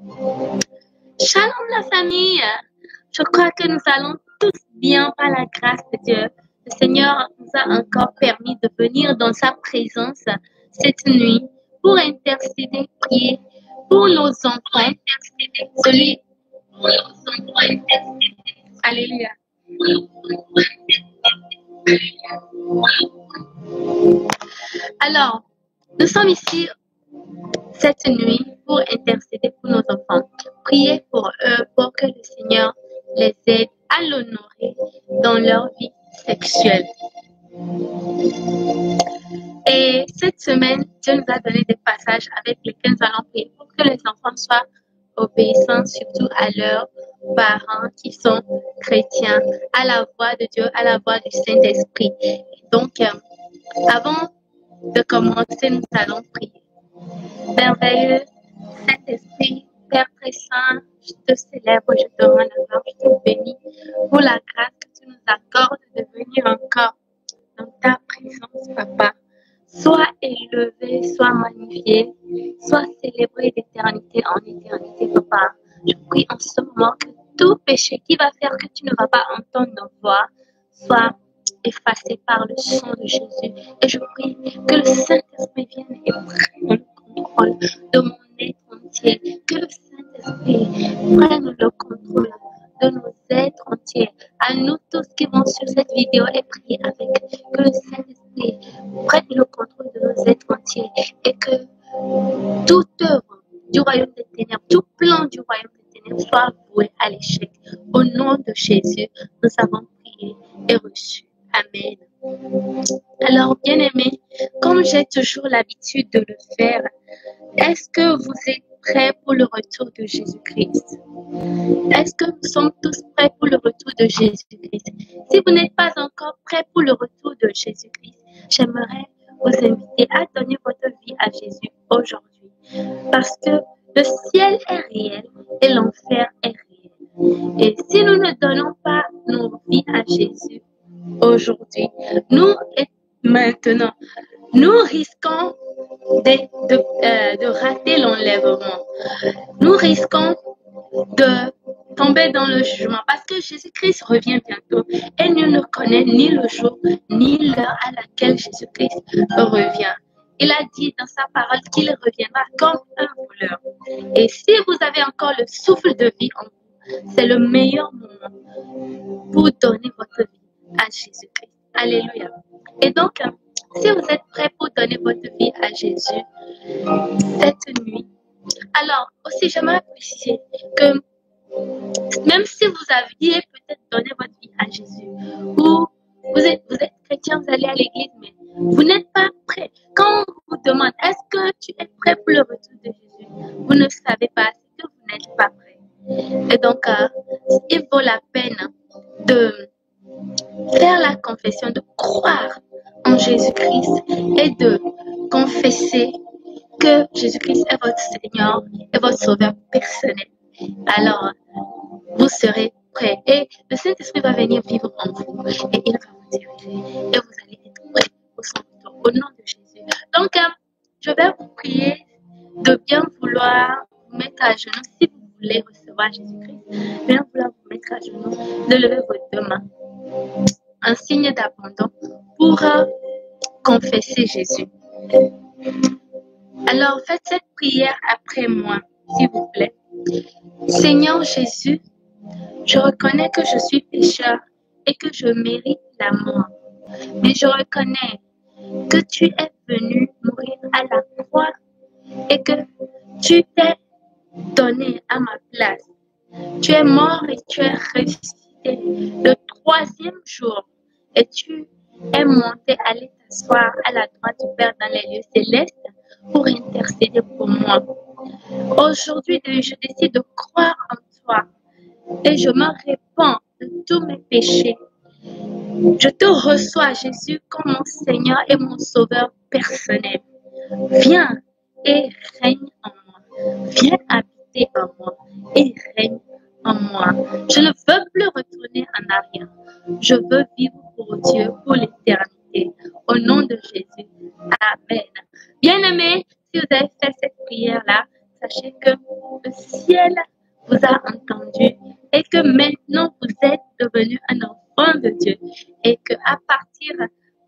Shalom la famille. Je crois que nous allons tous bien par la grâce de Dieu. Le Seigneur nous a encore permis de venir dans sa présence cette nuit pour intercéder, prier pour nos enfants. Celui pour nos enfants. Alléluia. Alors, nous sommes ici cette nuit pour intercéder pour nos enfants, prier pour eux pour que le Seigneur les aide à l'honorer dans leur vie sexuelle. Et cette semaine, Dieu nous a donné des passages avec lesquels nous allons prier pour que les enfants soient obéissants, surtout à leurs parents qui sont chrétiens, à la voix de Dieu, à la voix du Saint-Esprit. Donc, avant de commencer, nous allons prier. Merveilleux Saint-Esprit, Père très saint, je te célèbre, je te rends la gloire, je te bénis pour la grâce que tu nous accordes de venir encore dans ta présence, Papa. Sois élevé, sois magnifié, sois célébré d'éternité en éternité, Papa. Je prie en ce moment que tout péché qui va faire que tu ne vas pas entendre nos voix soit effacé par le sang de Jésus. Et je prie que le Saint-Esprit vienne et prenne le contrôle de mon être entier. Que le Saint-Esprit prenne le contrôle de nos êtres entiers. À nous tous qui vont sur cette vidéo et prier avec, que le Saint-Esprit prenne le contrôle de nos êtres entiers et que toute œuvre du royaume des ténèbres, tout plan du royaume des ténèbres soit voué à l'échec. Au nom de Jésus, nous avons prié et reçu. Amen. Alors, bien-aimés, comme j'ai toujours l'habitude de le faire, est-ce que vous êtes prêts pour le retour de Jésus-Christ? Est-ce que nous sommes tous prêts pour le retour de Jésus-Christ? Si vous n'êtes pas encore prêts pour le retour de Jésus-Christ, j'aimerais vous inviter à donner votre vie à Jésus aujourd'hui. Parce que le ciel est réel et l'enfer est réel. Et si nous ne donnons pas nos vies à Jésus aujourd'hui, nous et maintenant, nous risquons de rater l'enlèvement. Nous risquons de tomber dans le jugement parce que Jésus-Christ revient bientôt et nul ne connaît ni le jour ni l'heure à laquelle Jésus-Christ revient. Il a dit dans sa parole qu'il reviendra comme un voleur. Et si vous avez encore le souffle de vie en vous, c'est le meilleur moment pour donner votre vie à Jésus-Christ. Alléluia. Et donc, si vous êtes prêts pour donner votre vie à Jésus cette nuit, alors aussi j'aimerais préciser que même si vous aviez peut-être donné votre vie à Jésus, ou vous êtes chrétien, vous allez à l'église, mais vous n'êtes pas prêt. Quand on vous demande, est-ce que tu es prêt pour le retour de Jésus? Vous ne savez pas, c'est que vous n'êtes pas prêt. Et donc, il vaut la peine de faire la confession, de croire en Jésus-Christ et de confesser que Jésus-Christ est votre Seigneur et votre Sauveur personnel. Alors, vous serez prêts et le Saint-Esprit va venir vivre en vous et il va vous diriger et vous allez être prêts au son retour au nom de Jésus. Donc, je vais vous prier de bien vouloir vous mettre à genoux si vous voulez recevoir Jésus-Christ. Bien vouloir vous mettre à genoux, de lever vos deux mains, un signe d'abandon pour confesser Jésus. Alors, faites cette prière après moi, s'il vous plaît. Seigneur Jésus, je reconnais que je suis pécheur et que je mérite la mort. Mais je reconnais que tu es venu mourir à la croix et que tu t'es donné à ma place. Tu es mort et tu es ressuscité le troisième jour et tu es monté aller t'asseoir à la droite du Père dans les lieux célestes pour intercéder pour moi. Aujourd'hui, je décide de croire en toi et je me répands de tous mes péchés. Je te reçois, Jésus, comme mon Seigneur et mon Sauveur personnel. Viens et règne en moi. Viens habiter en moi et règne en moi. Je ne veux plus retourner en arrière. Je veux vivre pour Dieu pour l'éternité. Au nom de Jésus. Amen. Bien-aimés, si vous avez fait cette prière-là, sachez que le ciel vous a entendu et que maintenant vous êtes devenu un enfant de Dieu et que à partir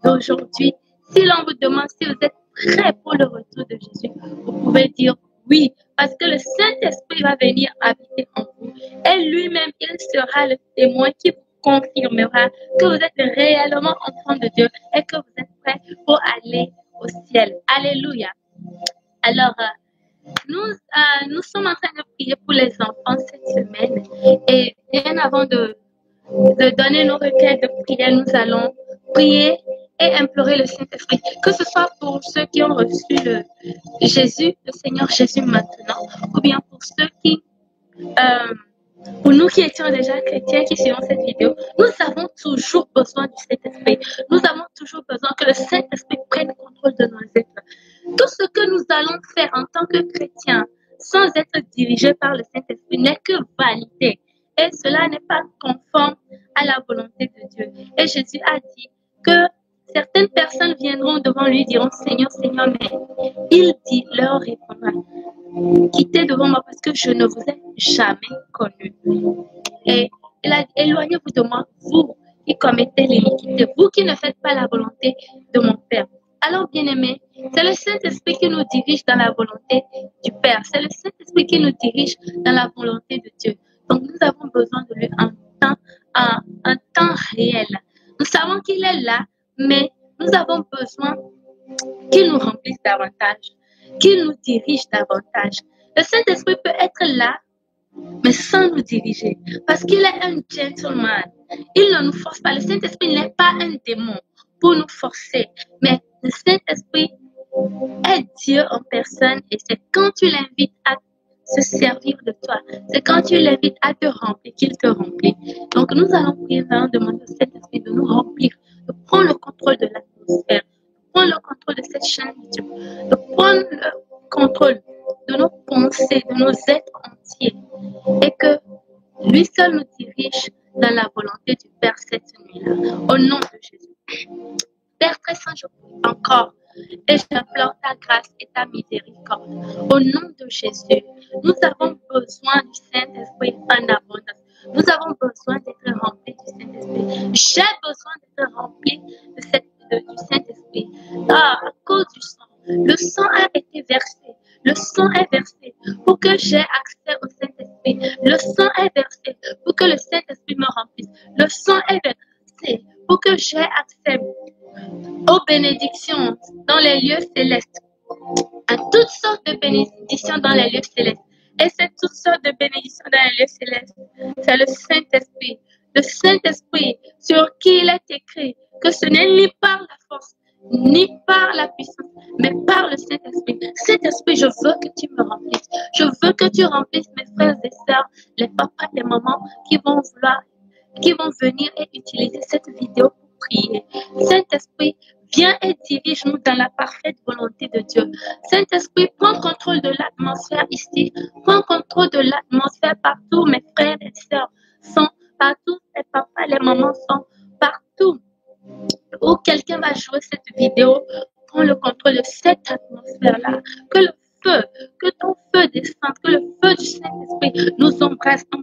d'aujourd'hui, si l'on vous demande si vous êtes prêt pour le retour de Jésus, vous pouvez dire oui, parce que le Saint-Esprit va venir habiter en vous et lui-même, il sera le témoin qui vous confirmera que vous êtes réellement enfant de Dieu et que vous êtes prêt pour aller au ciel. Alléluia. Alors, nous sommes en train de prier pour les enfants cette semaine et bien avant de donner nos requêtes de prière, nous allons prier et implorer le Saint-Esprit, que ce soit pour ceux qui ont reçu le Seigneur Jésus maintenant, ou bien pour ceux qui, pour nous qui étions déjà chrétiens, qui suivons cette vidéo, nous avons toujours besoin du Saint-Esprit. Nous avons toujours besoin que le Saint-Esprit prenne contrôle de nos êtres. Tout ce que nous allons faire en tant que chrétiens, sans être dirigés par le Saint-Esprit, n'est que validé. Et cela n'est pas conforme à la volonté de Dieu. Et Jésus a dit que certaines personnes viendront devant lui et diront Seigneur, Seigneur, mais il dit, leur répondra, quittez devant moi parce que je ne vous ai jamais connu. Et il a dit, éloignez-vous de moi, vous qui commettez l'iniquité, vous qui ne faites pas la volonté de mon Père. Alors, bien-aimés, c'est le Saint-Esprit qui nous dirige dans la volonté du Père. C'est le Saint-Esprit qui nous dirige dans la volonté de Dieu. Donc, nous avons besoin de lui en temps réel. Nous savons qu'il est là, mais nous avons besoin qu'il nous remplisse davantage, qu'il nous dirige davantage. Le Saint-Esprit peut être là, mais sans nous diriger, parce qu'il est un gentleman. Il ne nous force pas. Le Saint-Esprit n'est pas un démon pour nous forcer, mais le Saint-Esprit est Dieu en personne et c'est quand tu l'invites à se servir de toi, c'est quand tu l'invites à te remplir qu'il te remplit. Donc nous allons prier, nous allons demander au Saint-Esprit de nous remplir, de prendre le contrôle de l'atmosphère, de prendre le contrôle de cette chaîne YouTube, de prendre le contrôle de nos pensées, de nos êtres entiers et que lui seul nous dirige dans la volonté du Père cette nuit-là. Au nom de Jésus. Père très saint, je prie encore et j'implore ta grâce et ta miséricorde. Au nom de Jésus, nous avons besoin du Saint-Esprit en abondance. Nous avons besoin d'être remplis du Saint-Esprit. J'ai besoin d'être rempli du Saint-Esprit. À cause du sang. Le sang a été versé. Le sang est versé pour que j'ai accès au Saint-Esprit. Le sang est versé pour que le Saint-Esprit me remplisse. Le sang est versé pour que j'ai accès aux bénédictions dans les lieux célestes, à toutes sortes de bénédictions dans les lieux célestes. Et c'est toutes sortes de bénédictions dans les lieux célestes. C'est le Saint-Esprit. Le Saint-Esprit sur qui il est écrit que ce n'est ni par la force, ni par la puissance, mais par le Saint-Esprit. Saint-Esprit, je veux que tu me remplisses. Je veux que tu remplisses mes frères et sœurs, les papas, les mamans qui vont venir et utiliser cette vidéo pour prier. Saint-Esprit, viens et dirige-nous dans la parfaite volonté de Dieu. Saint-Esprit, prends contrôle de l'atmosphère ici. Prends contrôle de l'atmosphère partout. Mes frères et sœurs sont partout. Les papas, les mamans sont partout. Où quelqu'un va jouer cette vidéo, prends le contrôle de cette atmosphère-là. Que le feu, que ton feu descende, que le feu du Saint-Esprit nous embrasse nos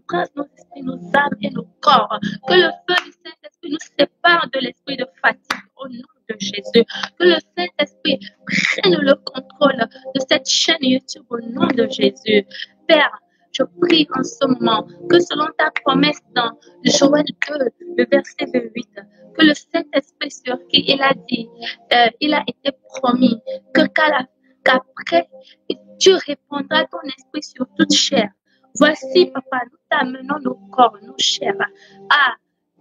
esprits, nos âmes et nos corps. Que le feu du Saint-Esprit nous sépare de l'esprit de fatigue au nom de Jésus. Que le Saint-Esprit prenne le contrôle de cette chaîne YouTube au nom de Jésus. Père, je prie en ce moment que selon ta promesse dans Joël 2, le verset 28, que le Saint-Esprit sur qui il a dit, il a été promis qu'après tu répondras ton esprit sur toute chair. Voici, papa, nous t'amenons nos corps, nos chairs.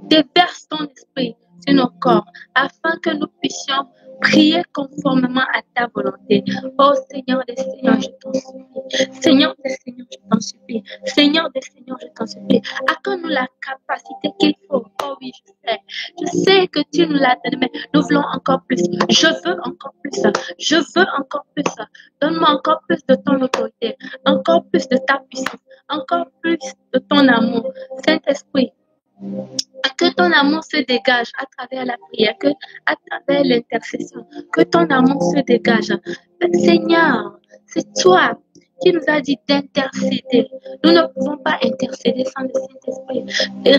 Déverse ton esprit sur nos corps afin que nous puissions prier conformément à ta volonté. Oh Seigneur des Seigneurs, je t'en supplie. Seigneur des Seigneurs, je t'en supplie. Seigneur des Seigneurs, je t'en supplie. Accorde-nous la capacité qu'il faut. Oh oui, je sais. Je sais que tu nous l'as donné, mais nous voulons encore plus. Je veux encore plus. Je veux encore plus. Donne-moi encore plus de ton autorité, encore plus de ta puissance, encore plus de ton amour. Saint-Esprit, que ton amour se dégage à travers la prière, que à travers l'intercession, que ton amour se dégage. Seigneur, c'est toi qui nous a dit d'intercéder. Nous ne pouvons pas intercéder sans le Saint-Esprit.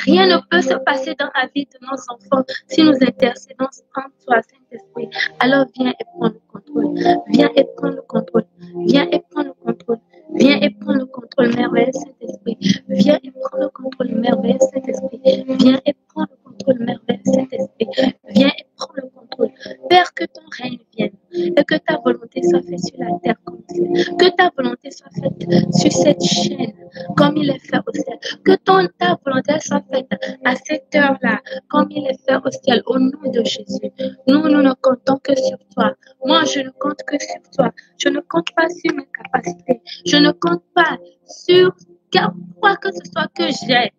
Rien ne peut se passer dans la vie de nos enfants si nous intercédons sans toi, Saint-Esprit. Alors viens et prends le contrôle. Viens et prends le contrôle. Viens et prends le contrôle. Viens et prends le contrôle, merveilleux Saint-Esprit. Viens et prends le contrôle, merveilleux Saint-Esprit. Viens et prends le contrôle, merveilleux Saint-Esprit. Viens et prends le contrôle. Père, que ton règne vienne et que ta volonté soit faite sur la terre comme au ciel. Que ta volonté soit faite sur cette chaîne comme il est fait au ciel. Que ta volonté soit faite à cette heure-là comme il est fait au ciel. Au nom de Jésus, nous ne comptons que sur toi. Moi, je ne compte que sur toi. Je ne compte pas sur mes capacités. Je ne compte pas sur quoi que ce soit que j'ai.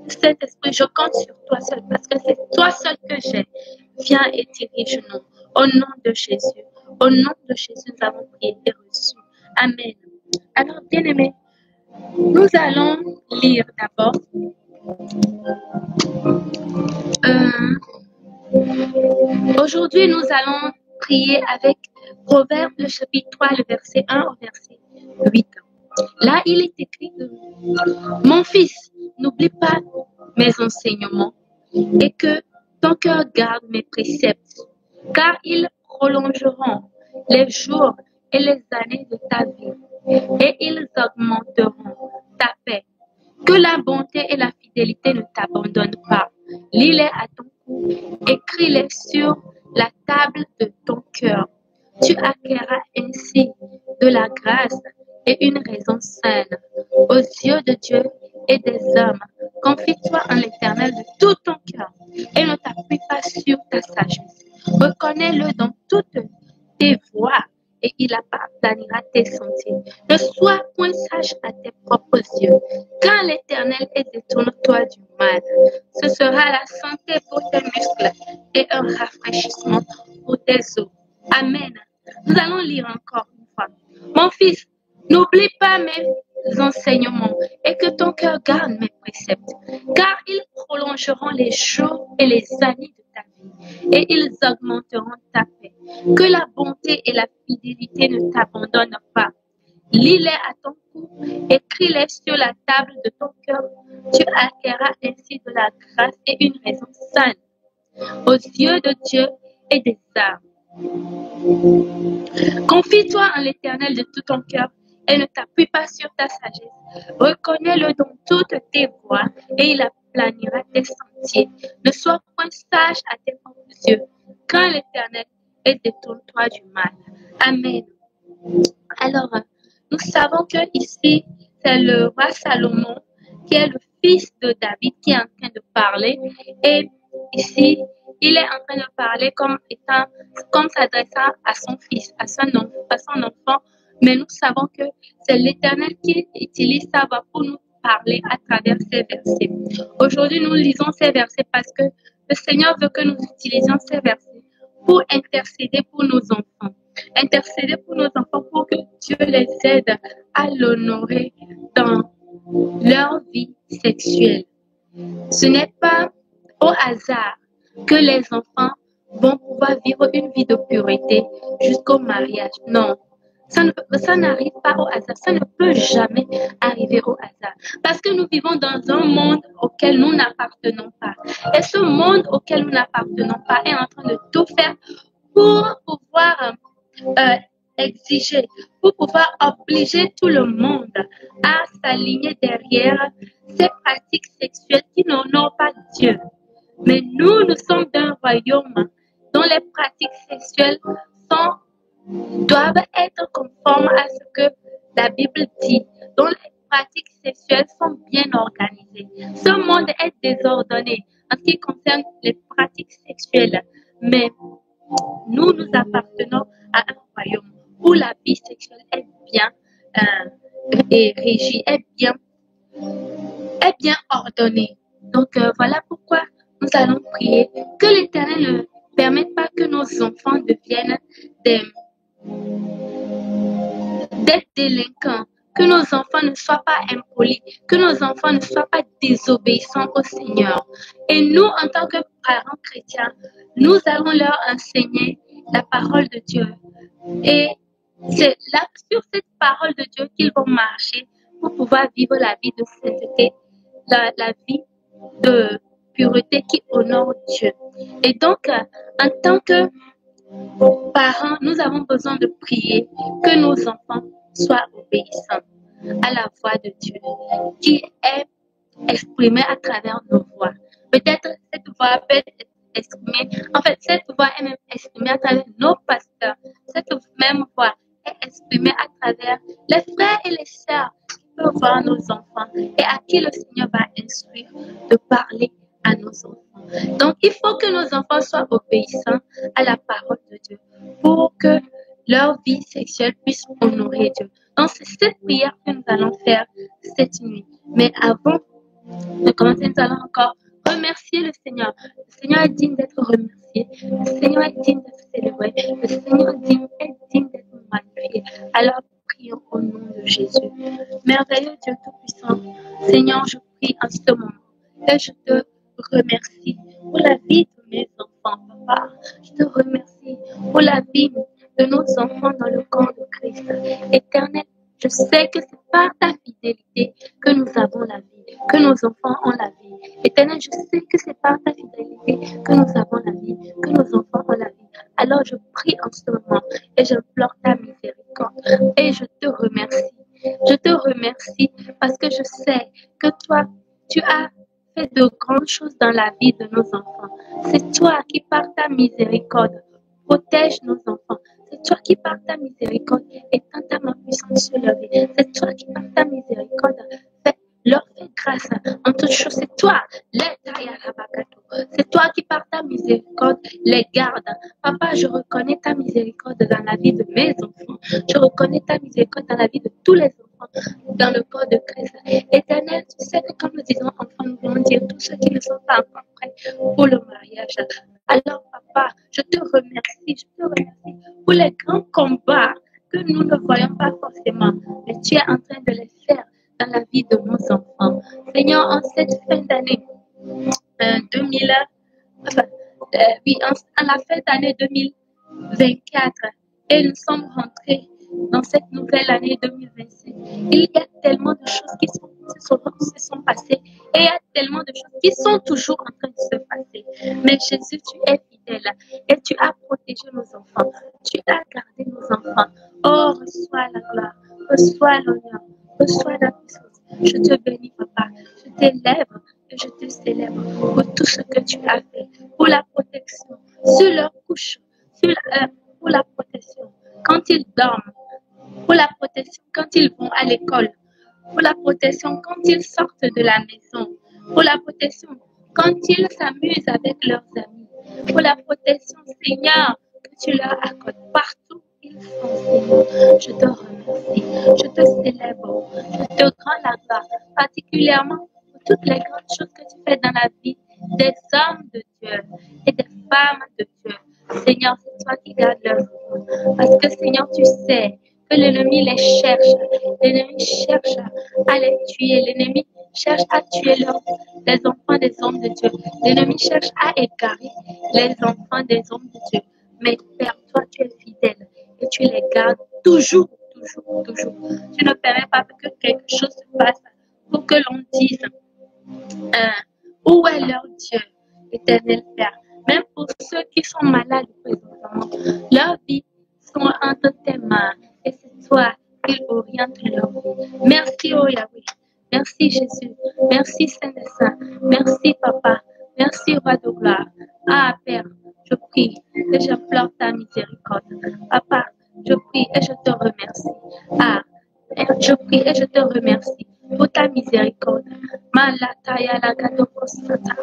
Saint-Esprit, je compte sur toi seul parce que c'est toi seul que j'ai. Viens et dirige-nous. Au nom de Jésus. Au nom de Jésus, nous avons prié et reçu. Amen. Alors, bien-aimés, nous allons lire d'abord aujourd'hui, nous allons prier avec Proverbe, le chapitre 3, le verset 1 au verset 8. Là, il est écrit que mon fils, n'oublie pas mes enseignements et que ton cœur garde mes préceptes, car ils prolongeront les jours et les années de ta vie et ils augmenteront ta paix. Que la bonté et la fidélité ne t'abandonnent pas. Lis-les à ton cou, écris-les sur la table de ton cœur. Tu acquerras ainsi de la grâce et une raison saine aux yeux de Dieu et des hommes. Confie-toi en l'Éternel de tout ton cœur et ne t'appuie pas sur ta sagesse. Reconnais-le dans toutes tes voies et il aplanira tes sentiers. Ne sois point sage à tes propres yeux. Quand l'Éternel est détourne-toi du mal. Ce sera la santé pour tes muscles et un rafraîchissement pour tes os. Amen. Nous allons lire encore une fois. Mon fils, n'oublie pas mes enseignements et que ton cœur garde mes préceptes, car ils prolongeront les jours et les années de ta vie et ils augmenteront ta paix. Que la bonté et la fidélité ne t'abandonnent pas. Lis-les à ton cou, écris-les sur la table de ton cœur. Tu acquerras ainsi de la grâce et une raison saine aux yeux de Dieu et des hommes. Confie-toi en l'Éternel de tout ton cœur et ne t'appuie pas sur ta sagesse. Reconnais-le dans toutes tes voies et il aplanira tes sentiers. Ne sois point sage à tes propres yeux, quand l'Éternel est détourne-toi du mal. Amen. Alors, nous savons que ici, c'est le roi Salomon qui est le fils de David qui est en train de parler. Et ici, il est en train de parler comme s'adressant à son fils, à son enfant. Mais nous savons que c'est l'Éternel qui utilise sa voix pour nous parler à travers ces versets. Aujourd'hui, nous lisons ces versets parce que le Seigneur veut que nous utilisions ces versets pour intercéder pour nos enfants. Intercéder pour nos enfants pour que Dieu les aide à l'honorer dans leur vie sexuelle. Ce n'est pas au hasard que les enfants vont pouvoir vivre une vie de pureté jusqu'au mariage. Non, ça n'arrive pas au hasard. Ça ne peut jamais arriver au hasard. Parce que nous vivons dans un monde auquel nous n'appartenons pas. Et ce monde auquel nous n'appartenons pas est en train de tout faire pour pouvoir exiger, pour pouvoir obliger tout le monde à s'aligner derrière ces pratiques sexuelles qui n'honorent pas Dieu. Mais nous sommes d'un royaume dont les pratiques sexuelles doivent être conformes à ce que la Bible dit, dont les pratiques sexuelles sont bien organisées. Ce monde est désordonné en ce qui concerne les pratiques sexuelles, mais nous appartenons à un royaume où la vie sexuelle est bien régie, est bien ordonnée. Donc voilà pourquoi nous allons prier que l'Éternel ne permette pas que nos enfants deviennent des délinquants, que nos enfants ne soient pas impolis, que nos enfants ne soient pas désobéissants au Seigneur. Et nous, en tant que parents chrétiens, nous allons leur enseigner la parole de Dieu. Et C'est là, sur cette parole de Dieu qu'ils vont marcher pour pouvoir vivre la vie de sainteté, la vie de pureté qui honore Dieu. Et donc, en tant que parents, nous avons besoin de prier que nos enfants soient obéissants à la voix de Dieu, qui est exprimée à travers nos voix. Peut-être cette voix peut être exprimée, en fait, cette voix est même exprimée à travers nos pasteurs. Cette même voix est exprimée à travers les frères et les sœurs qui peuvent voir nos enfants et à qui le Seigneur va instruire de parler à nos enfants. Donc, il faut que nos enfants soient obéissants à la parole de Dieu pour que leur vie sexuelle puisse honorer Dieu. Donc, c'est cette prière que nous allons faire cette nuit. Mais avant de commencer, nous allons encore remercier le Seigneur. Le Seigneur est digne d'être remercié. Le Seigneur est digne d'être célébré. Le Seigneur est digne d'être magnifié. Alors, prions au nom de Jésus. Merveilleux Dieu Tout-Puissant, Seigneur, je prie en ce moment et je te remercie pour la vie de mes enfants, Papa. Je te remercie pour la vie de nos enfants dans le corps de Christ. Éternel, je sais que c'est par ta fidélité que nous avons la vie, que nos enfants ont la vie. Éternel, je sais que c'est par ta fidélité que nous avons la vie, que nos enfants ont la vie. Alors je prie en ce moment et j'implore ta miséricorde et je te remercie. Je te remercie parce que je sais que toi, tu as fait de grandes choses dans la vie de nos enfants. C'est toi qui, par ta miséricorde, protège nos enfants. C'est toi qui, par ta miséricorde, étends ta main puissante sur leur vie. C'est toi qui, par ta miséricorde, leur fait grâce en toutes choses. C'est toi, c'est toi qui, par ta miséricorde, les garde. Papa, je reconnais ta miséricorde dans la vie de mes enfants. Je reconnais ta miséricorde dans la vie de tous les enfants dans le corps de Christ. Éternel, tu sais que comme nous disons enfants, nous voulons dire tous ceux qui ne sont pas encore prêts pour le mariage. Alors, Papa, je te remercie pour les grands combats que nous ne voyons pas forcément, mais tu es en train de les faire dans la vie de nos enfants. Seigneur, en cette fin d'année 2000, en la fin d'année 2024, et nous sommes rentrés dans cette nouvelle année 2025. Il y a tellement de choses qui se sont passées et il y a tellement de choses qui sont toujours en train de se passer. Mais Jésus, tu es fidèle et tu as protégé nos enfants. Tu as gardé nos enfants. Oh, reçois la gloire, reçois l'honneur, reçois la puissance. Je te bénis, Papa. Je t'élève et je te célèbre pour tout ce que tu as fait, pour la protection, sur leur couche, pour la protection quand ils dorment, pour la protection quand ils vont à l'école, pour la protection quand ils sortent de la maison, pour la protection quand ils s'amusent avec leurs amis, pour la protection, Seigneur, que tu leur accordes partout où ils sont, Seigneur. Je te remercie, je te célèbre, je te rends la gloire, particulièrement pour toutes les grandes choses que tu fais dans la vie des hommes de Dieu et des femmes de Dieu. Seigneur, c'est toi qui gardes leurs enfants. Parce que, Seigneur, tu sais que l'ennemi les cherche. L'ennemi cherche à les tuer. L'ennemi cherche à tuer les enfants des hommes de Dieu. L'ennemi cherche à égarer les enfants des hommes de Dieu. Mais Père, toi, tu es fidèle et tu les gardes toujours, toujours, toujours. Tu ne permets pas que quelque chose se passe pour que l'on dise où est leur Dieu, éternel Père. Même pour ceux qui sont malades présentement, leur vie sont entre tes mains et c'est toi qui orientes leur vie. Merci, oh Yahweh. Merci, Jésus. Merci, Saint-Saint. Merci, Papa. Merci, Roi de gloire. Ah, Père, je prie et j'implore ta miséricorde. Papa, je prie et je te remercie. Ah, je prie et je te remercie pour ta miséricorde. Malataya la gato kosata,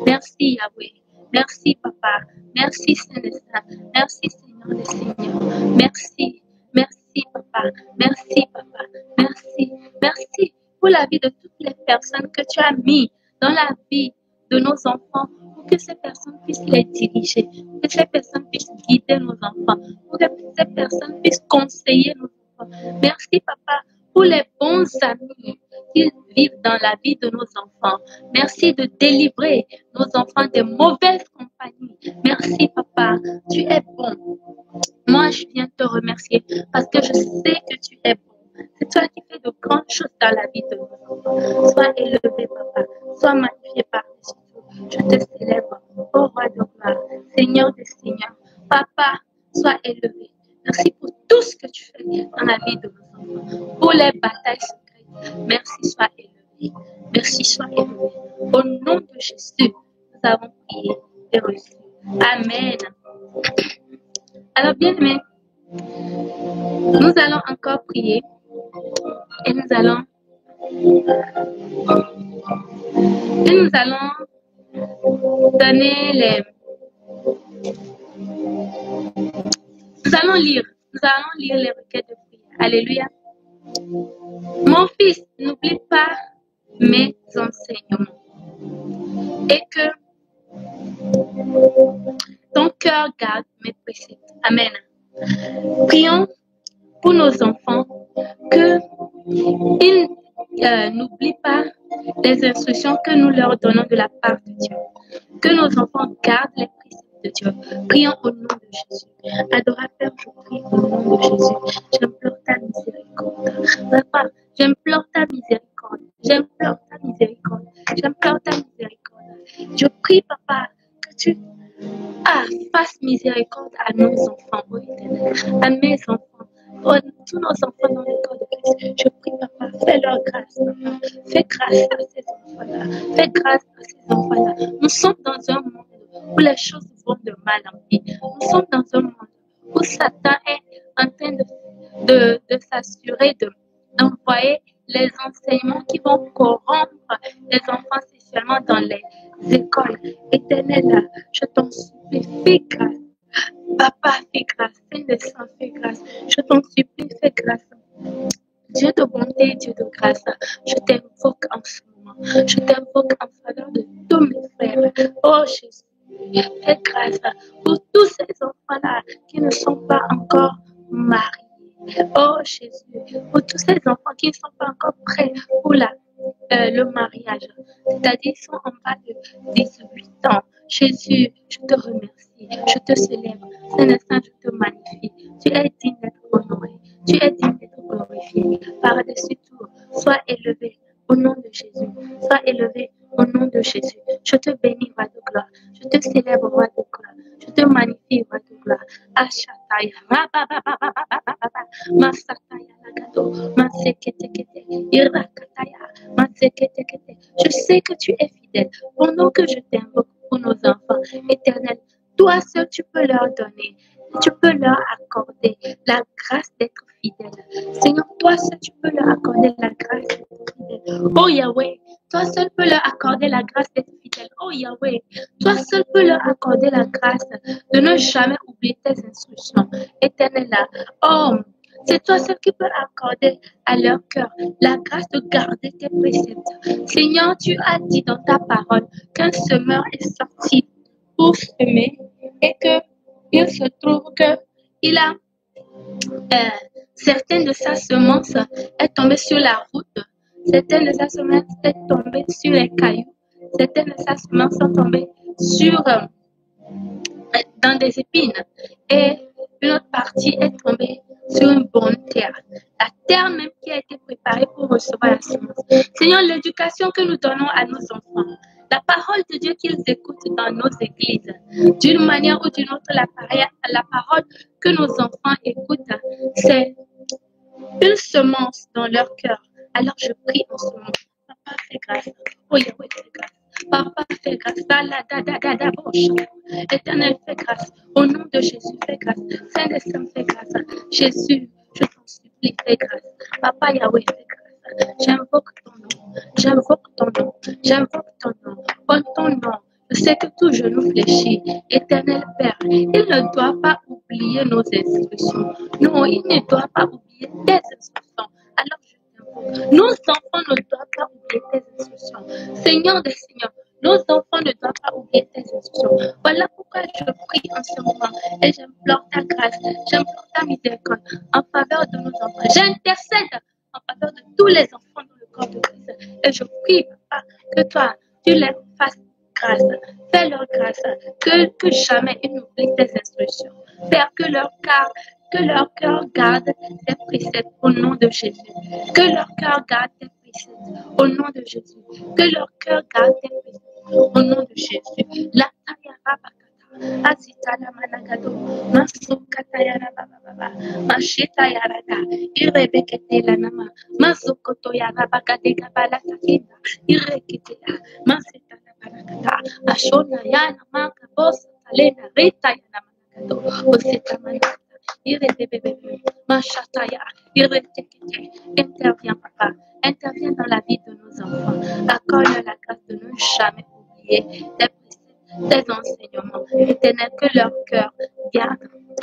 merci Yahweh, merci Papa, merci Saint-Saint, merci Seigneur des Seigneurs, merci, merci Papa, merci Papa, merci, merci pour la vie de toutes les personnes que tu as mis dans la vie de nos enfants, pour que ces personnes puissent les diriger, pour que ces personnes puissent guider nos enfants, pour que ces personnes puissent conseiller nos enfants. Merci, Papa, pour les bons amis qui vivent dans la vie de nos enfants. Merci de délivrer nos enfants des mauvaises compagnies. compagnie. Merci, Papa. Tu es bon. Moi, je viens te remercier parce que je sais que tu es bon. C'est toi qui fais de grandes choses dans la vie de nos enfants. Sois élevé, Papa. Sois magnifié par-dessus tout. Je te célèbre, ô roi de gloire, Seigneur des seigneurs. Papa, sois élevé. Merci pour tout ce que tu fais dans la vie de nos enfants. Pour les batailles secrètes. Merci, sois élevé. Merci, sois élevé. Au nom de Jésus, nous avons prié et reçu. Amen. Alors, bien aimés, nous allons encore prier et nous allons donner les. Nous allons lire les requêtes de prière. Alléluia. Mon fils, n'oublie pas mes enseignements et que ton cœur garde mes préceptes. Amen. Prions pour nos enfants qu'ils n'oublient pas les instructions que nous leur donnons de la part de Dieu. Que nos enfants gardent les préceptes de Dieu. Prions au nom de Jésus. Adorable Père, je prie au nom de Jésus. J'implore ta miséricorde. Papa, j'implore ta miséricorde. J'implore ta miséricorde. J'implore ta miséricorde. Je prie, Papa, que tu fasses miséricorde à nos enfants, ô Éternel, à mes enfants, tous nos enfants dans le corps de Christ. Je prie, Papa, fais leur grâce, Papa. Fais grâce à ces enfants-là. Fais grâce à ces enfants-là. Nous sommes dans un monde où les choses vont de mal en pis. Nous sommes dans un monde où Satan est en train de s'assurer d'envoyer les enseignements qui vont corrompre les enfants sexuellement dans les écoles. Éternel, je t'en supplie, fais grâce. Papa, fais grâce. Saint-Saint, fais grâce. Je t'en supplie, fais grâce. Dieu de bonté, Dieu de grâce, je t'invoque en ce moment. Je t'invoque en faveur de tous mes frères. Oh Jésus, fais grâce pour tous ces enfants-là qui ne sont pas encore mariés. Oh Jésus, pour tous ces enfants qui ne sont pas encore prêts pour le mariage, c'est-à-dire ils sont en bas de 18 ans. Jésus, je te remercie, je te célèbre. Saint-Saint, je te magnifie. Tu es digne d'être honoré, tu es digne d'être glorifié. Par-dessus tout, sois élevé au nom de Jésus. Sois élevé au nom de Jésus. Je te bénis, roi de gloire. Je te célèbre, roi de gloire. Je te magnifie, roi de gloire. Ashataya, Masataya, Lagado, Maseketekete, Irakataya, Maseketekete. Je sais que tu es fidèle. Pendant que je t'invoque pour nos enfants, Éternel, toi seul tu peux leur donner. Tu peux leur accorder la grâce d'être fidèle. Seigneur, toi seul tu peux leur accorder la grâce d'être fidèle. Oh Yahweh, toi seul peux leur accorder la grâce d'être fidèle. Oh Yahweh, toi seul peux leur accorder la grâce de ne jamais oublier tes instructions. Éternel, oh, c'est toi seul qui peux accorder à leur cœur la grâce de garder tes préceptes. Seigneur, tu as dit dans ta parole qu'un semeur est sorti pour semer et que il se trouve que il a certaines de sa semence est tombée sur la route, certaines de sa semence est tombée sur les cailloux, certaines de sa semence sont tombées sur dans des épines et une autre partie est tombée sur une bonne terre. La terre même qui a été préparée pour recevoir la semence. Seigneur, l'éducation que nous donnons à nos enfants, la parole de Dieu qu'ils écoutent dans nos églises, d'une manière ou d'une autre, la parole que nos enfants écoutent, c'est une semence dans leur cœur. Alors je prie en ce moment. Papa, fais grâce. Oh Yahweh, fais grâce. Papa, fais grâce. Éternel, fais grâce. Au nom de Jésus, fais grâce. Saint-Saint, fais grâce. Jésus, je t'en supplie, fais grâce. Papa Yahweh, fais grâce. J'invoque ton nom. J'invoque ton nom. J'invoque ton nom. En ton nom, je sais que tout genou fléchit. Éternel Père, il ne doit pas oublier nos instructions. Non, il ne doit pas oublier tes instructions. Alors je t'invoque. Nos enfants ne doivent pas oublier tes instructions. Seigneur des Seigneurs, nos enfants ne doivent pas oublier tes instructions. Voilà pourquoi je prie en ce moment et j'implore ta grâce, j'implore ta miséricorde en faveur de nos enfants. J'intercède en faveur de tous les enfants dans le corps de Christ. Et je prie, Papa, que toi, tu les fasses grâce. Fais-leur grâce, que jamais ils n'oublient tes instructions. Père, que leur cœur garde tes préceptes au nom de Jésus. Que leur cœur garde tes préceptes au nom de Jésus. Que leur cœur garde tes préceptes au nom de Jésus. La Tayara Bakata, Azitala Managado, Masukata Yara Baba, Mashita Yarada, Irebekete Lanama, Masukoto Yara Bakate Kabala Takina, Irekitela, Masita Barakata, Ashona Yana Maka Bosa Talena, Rita Yana Managado, Oseta Managata. Irebebebe, Machataya, Iretekete, interviens, papa, interviens dans la vie de nos enfants, accorde la grâce de ne jamais oublier tes préceptes, tes enseignements, éternel, que leur cœur garde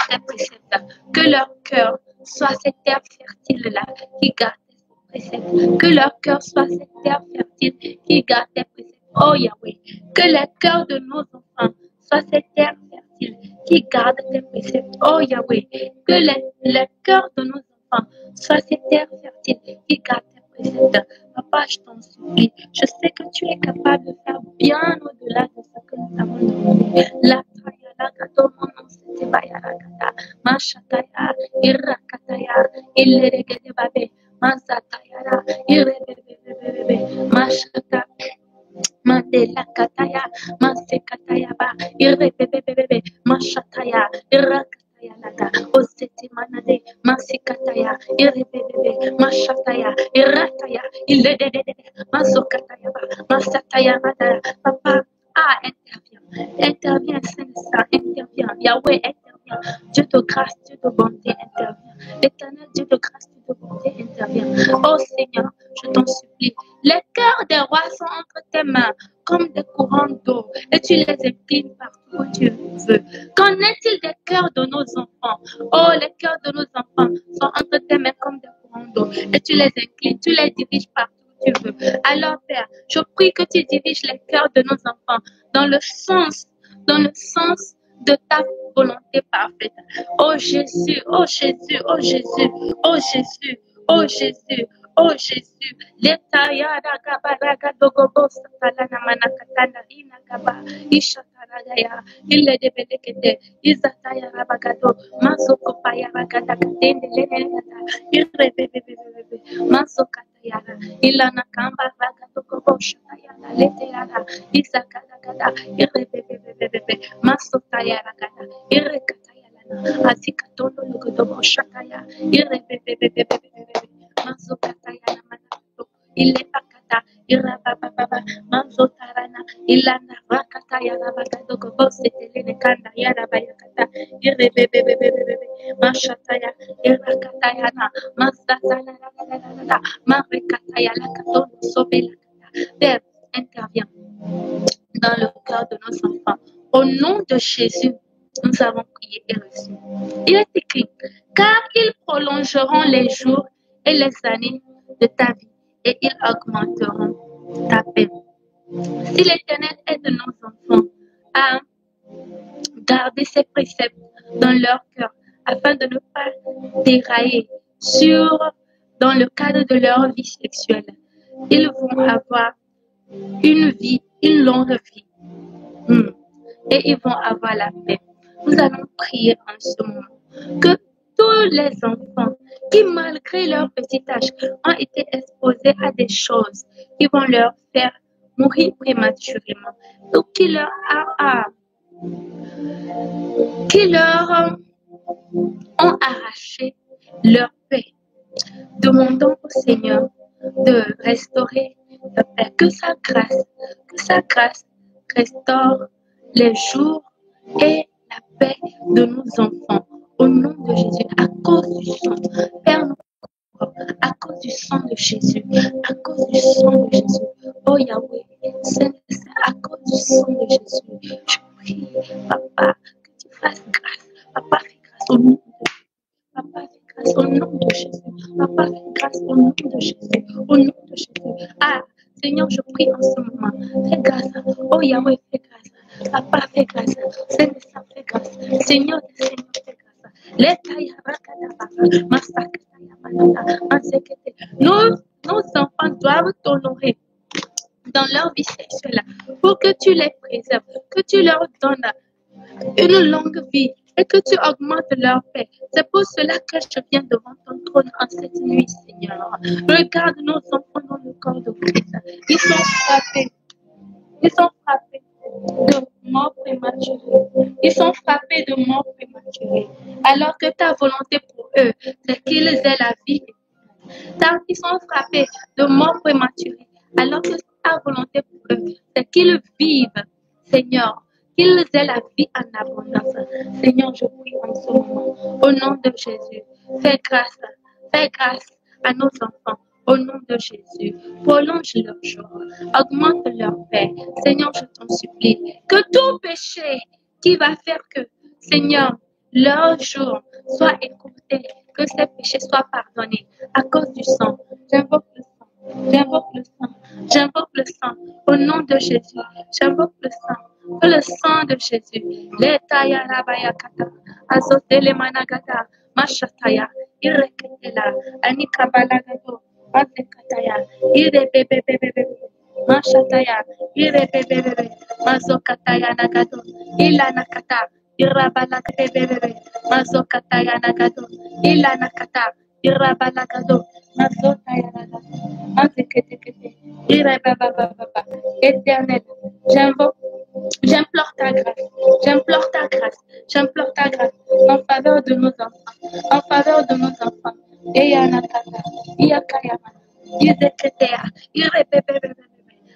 tes préceptes, que leur cœur soit cette terre fertile-là qui garde tes préceptes, que leur cœur soit cette terre fertile qui garde tes préceptes, oh Yahweh, que le cœur de nos enfants soit cette terre fertile qui garde tes préceptes, oh Yahweh, que le cœur de nos enfants soit cette terre fertile qui garde tes préceptes. Papa, je t'en supplie, je sais que tu es capable de faire bien au-delà de ce que nous avons demandé. La Taya, la Gato, mon nom, c'était Bayara Gata, Mashataya, Irakataya, Illeregede Babe, Mazatayara, Irebebebebe, Mashata. Mandela kataya, mase kataya ba, irebebebebe, mashataya, irakataya lada, osete manade, mase kataya, irebebebe, mashataya, irataya, ilededede, masokataya ba, masataya mada, papa, interviens, Saint-Saint, interviens, Yahweh, interviens, Dieu de grâce, Dieu de bonté, interviens, éternel Dieu de grâce, Dieu de bonté, interviens, oh Seigneur, je t'en supplie, les cœurs des rois sont entre tes mains comme des courants d'eau et tu les inclines partout où tu veux. Qu'en est-il des cœurs de nos enfants? Oh, les cœurs de nos enfants sont entre tes mains comme des courants d'eau et tu les inclines, tu les diriges partout où tu veux. Alors, Père, je prie que tu diriges les cœurs de nos enfants dans le sens de ta volonté parfaite. Oh Jésus, oh Jésus, oh Jésus, oh Jésus, oh Jésus. Oh Jésus, letayada kabaraga dogobo satalana manakatana ina kaba ishataragaya ille de bedekete izataya rabagado mazoko paya ragada katende lenelata irrebebebebebe mazokata yara ilana kamba raga dogobo shatayana letayada izakada kada irrebebebebebe mazotaya ragada irrekataya lana azikatono logodobo shataya irrebebebebebe Mazokataya Namanato, Ilepakata, Irababa, Mazotarana, Ilana Rakataya Rabagado, Telene Kanda, Yarabayakata, Irebebebebebe, Mashataya, Irakatayana, Mazatana, Marekataya, Lakato, Sobelakata. Père, intervient dans le cœur de nos enfants. Au nom de Jésus, nous avons prié et reçu. Il est écrit, car ils prolongeront les jours et les années de ta vie et ils augmenteront ta paix. Si l'Éternel aide nos enfants à garder ses préceptes dans leur cœur afin de ne pas dérailler dans le cadre de leur vie sexuelle, ils vont avoir une longue vie. Et ils vont avoir la paix. Nous allons prier en ce moment que tous les enfants qui, malgré leur petit âge, ont été exposés à des choses qui vont leur faire mourir prématurément, ou qui leur ont arraché leur paix. Demandons au Seigneur de restaurer la paix, que sa grâce restaure les jours et la paix de nos enfants. Au nom de Jésus, à cause du sang, Père, à cause du sang de Jésus, à cause du sang de Jésus. Oh Yahweh, c'est à cause du sang de Jésus. Je prie, Papa, que tu fasses grâce. Papa, fais grâce au nom de Jésus. Papa, fais grâce au nom de Jésus. Papa, fais grâce au nom de Jésus. Au nom de Jésus. Ah, Seigneur, je prie en ce moment. Fais grâce. Oh Yahweh, fais grâce. Papa, fais grâce. Seigneur, fais grâce. Seigneur, fais grâce. Nos enfants doivent t'honorer dans leur vie sexuelle, pour que tu les préserves, que tu leur donnes une longue vie et que tu augmentes leur paix. C'est pour cela que je viens devant ton trône en cette nuit, Seigneur. Regarde nos enfants dans le corps de Christ. Ils sont frappés. Ils sont frappés de mort prématurée. Ils sont frappés de mort prématurée. Alors que ta volonté pour eux, c'est qu'ils aient la vie. Ils sont frappés de mort prématurée. Alors que ta volonté pour eux, c'est qu'ils vivent, Seigneur, qu'ils aient la vie en abondance. Seigneur, je prie en ce moment, au nom de Jésus, fais grâce à nos enfants. Au nom de Jésus, prolonge leur jour, augmente leur paix. Seigneur, je t'en supplie, que tout péché qui va faire que, Seigneur, leur jour soit écourté, que ces péchés soient pardonnés à cause du sang. J'invoque le sang, j'invoque le sang, j'invoque le sang. Au nom de Jésus, j'invoque le sang, que le sang de Jésus, l'Etaya Rabayakata, Azotele Managata, Mashataya, Ireketela, Anikabalagado, Azekataya, Irebebebebebe, Mashataya, Irebebebebe, Mazokataya Nagado, Ilanakata, Irabalakebebebe, Mazokataya Nagado, Ilanakata, Irabalagado, Mazotaya Nagado, Mazeketekete, Irebabababa, Éternel, j'implore ta grâce, j'implore ta grâce, j'implore ta grâce en faveur de nos enfants, en faveur de nos enfants. Eyanakata, Iyakayamana, Izeketea, Irebebebebe,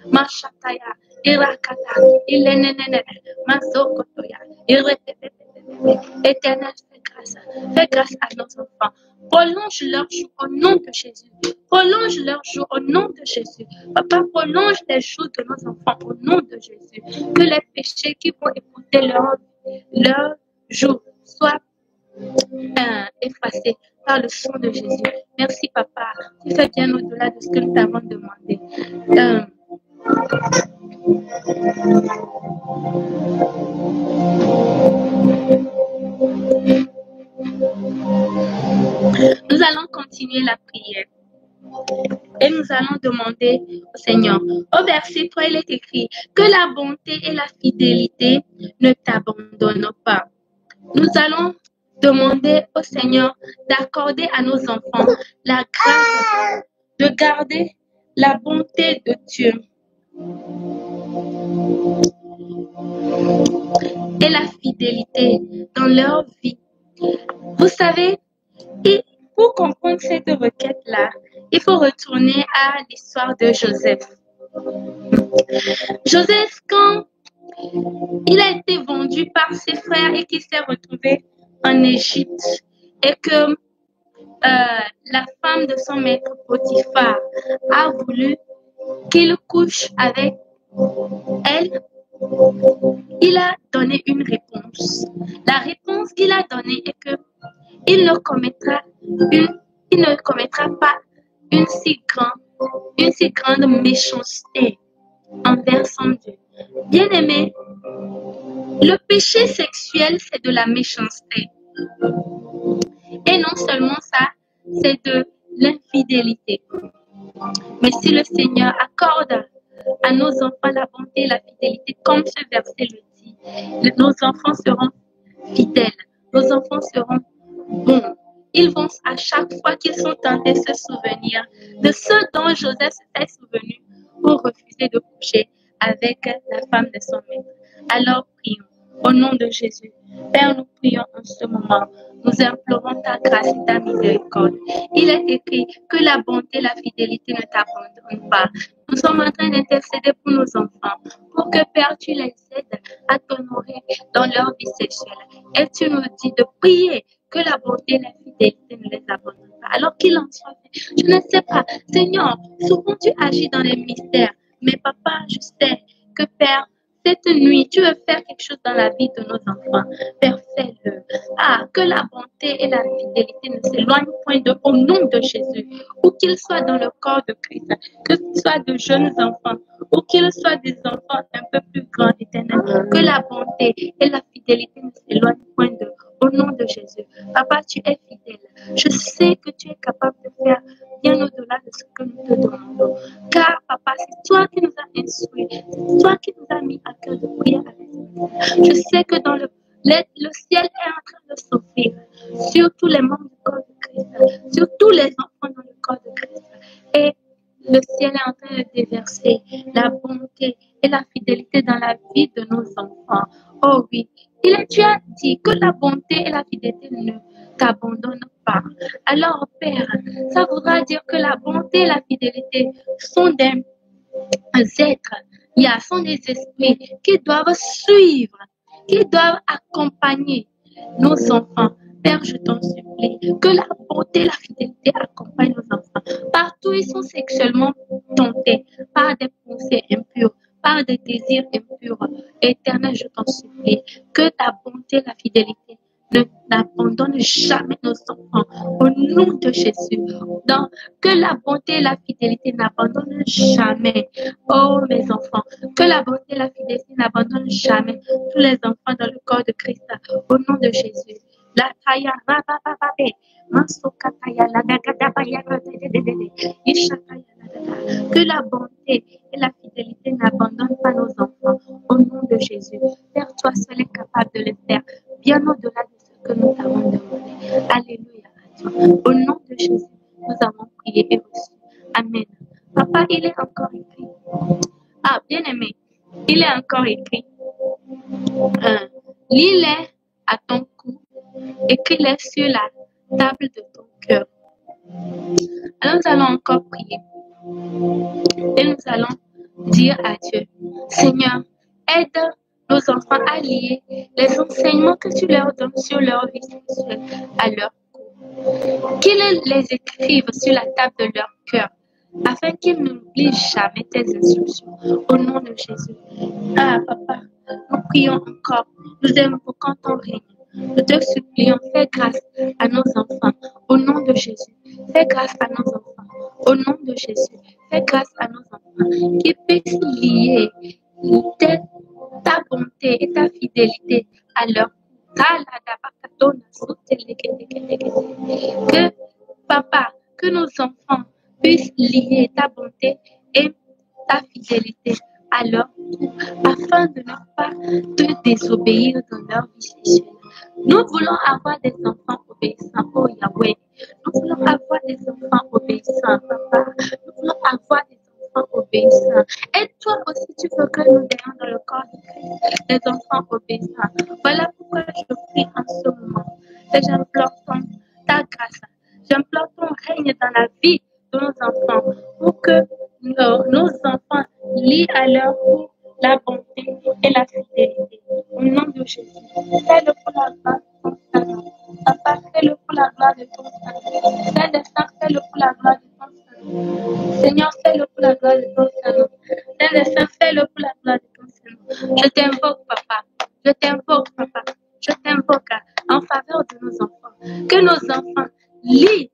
Mashataya, Irakata, Ilenenene, Mazokotoya, Irebebebebe. Éternel, fais grâce à nos enfants. Prolonge leur jour au nom de Jésus. Prolonge leur jour au nom de Jésus. Papa, prolonge les jours de nos enfants au nom de Jésus. Que les péchés qui vont écouter leur jour soient effacés par le sang de Jésus. Merci, Papa. Tu fais bien au-delà de ce que nous t'avons demandé. Nous allons continuer la prière. Et nous allons demander au Seigneur. Au verset 3, il est écrit que la bonté et la fidélité ne t'abandonnent pas. Nous allons demander au Seigneur d'accorder à nos enfants la grâce de garder la bonté de Dieu et la fidélité dans leur vie. Vous savez, et pour comprendre cette requête-là, il faut retourner à l'histoire de Joseph. Joseph, quand il a été vendu par ses frères et qu'il s'est retrouvé en Égypte et que la femme de son maître Potiphar a voulu qu'il couche avec elle, il a donné une réponse. La réponse qu'il a donnée est que il ne commettra pas une si grande méchanceté envers son Dieu. Bien-aimé, le péché sexuel, c'est de la méchanceté. Et non seulement ça, c'est de l'infidélité. Mais si le Seigneur accorde à nos enfants la bonté et la fidélité, comme ce verset le dit, nos enfants seront fidèles, nos enfants seront bons. Ils vont à chaque fois qu'ils sont tentés se souvenir de ce dont Joseph s'était souvenu pour refuser de coucher avec la femme de son maître. Alors prions au nom de Jésus. Père, nous prions en ce moment. Nous implorons ta grâce et ta miséricorde. Il est écrit que la bonté et la fidélité ne t'abandonnent pas. Nous sommes en train d'intercéder pour nos enfants, pour que Père, tu les aides à t'honorer dans leur vie sexuelle. Et tu nous dis de prier que la bonté et la fidélité ne les abandonnent pas. Alors qu'il en soit fait, je ne sais pas. Seigneur, souvent tu agis dans les mystères. Mais papa, je sais que Père, cette nuit, tu veux faire quelque chose dans la vie de nos enfants. Père, fais-le. Ah, que la bonté et la fidélité ne s'éloignent point de au nom de Jésus. Où qu'ils soient dans le corps de Christ, que ce soit de jeunes enfants, ou qu'ils soient des enfants un peu plus grands, éternels, que la bonté et la fidélité ne s'éloignent point de au nom de Jésus. Papa, tu es fidèle. Je sais que tu es capable de faire bien au-delà de ce que nous te demandons. Car, papa, c'est toi qui nous as instruits, c'est toi qui nous as mis à cœur de prier avec nous. Je sais que dans le ciel est en train de s'ouvrir sur tous les membres du corps de Christ, sur tous les enfants dans le corps de Christ. Et le ciel est en train de déverser la bonté et la fidélité dans la vie de nos enfants. Oh oui, tu as dit que la bonté et la fidélité ne t'abandonnent pas. Alors, Père, ça voudra dire que la bonté et la fidélité sont des êtres, sont des esprits qui doivent suivre, qui doivent accompagner nos enfants. Père, je t'en supplie, que la bonté et la fidélité accompagnent nos enfants. Partout, ils sont sexuellement tentés par des pensées impures, par des désirs impurs. Éternel, je t'en supplie, que ta bonté et la fidélité ne n'abandonne jamais nos enfants. Au nom de Jésus, que la bonté et la fidélité n'abandonnent jamais. Oh, mes enfants, que la bonté et la fidélité n'abandonnent jamais tous les enfants dans le corps de Christ. Au nom de Jésus. La taya rabababe, masokataya la dagadabaya que la bonté et la fidélité n'abandonnent pas nos enfants. Au nom de Jésus. Père, toi seul est capable de le faire, bien au-delà de ce que nous t'avons demandé. Alléluia à toi. Au nom de Jésus, nous avons prié et reçu. Amen. Papa, il est encore écrit. Ah, bien aimé, il est encore écrit. Lis-les à ton cou, écris-les sur la table de ton cœur. Alors, nous allons encore prier. Et nous allons dire à Dieu, Seigneur, aide nos enfants à lier les enseignements que tu leur donnes sur leur vie spirituelle à leur cou. Qu'ils les écrivent sur la table de leur cœur, afin qu'ils n'oublient jamais tes instructions. Au nom de Jésus. Ah, papa, nous prions encore. Nous invoquons ton règne. Nous te supplions, fais grâce à nos enfants. Au nom de Jésus. Fais grâce à nos enfants. Au nom de Jésus. Fais grâce à nos enfants. Qu'ils puissent lier ta bonté et ta fidélité à leur que, papa, que nos enfants puissent lier ta bonté et ta fidélité à leur cou, afin de ne pas te désobéir dans leur vie sexuelle. Nous voulons avoir des enfants obéissants, oh Yahweh. Nous voulons avoir des enfants obéissants, papa. Nous voulons avoir des enfants obéissants. Et toi aussi, tu veux que nous ayons dans le corps de Christ des enfants obéissants. Voilà pourquoi je prie en ce moment. Et j'implore ta grâce. J'implore ton règne dans la vie de nos enfants pour que nos enfants lient à leur cou la bonté et la fidélité. Au nom de Jésus, fais-le pour la gloire de ton Saint-Nom. Papa, fais-le pour la gloire de ton Saint-Nom. Saint-Saint, fais-le pour la gloire de ton Saint-Nom. Seigneur, fais-le pour la gloire de ton Saint-Nom. Saint-Saint, fais-le pour la gloire de ton Saint-Nom. Je t'invoque, papa. Je t'invoque, papa. Je t'invoque en faveur de nos enfants. Que nos enfants lient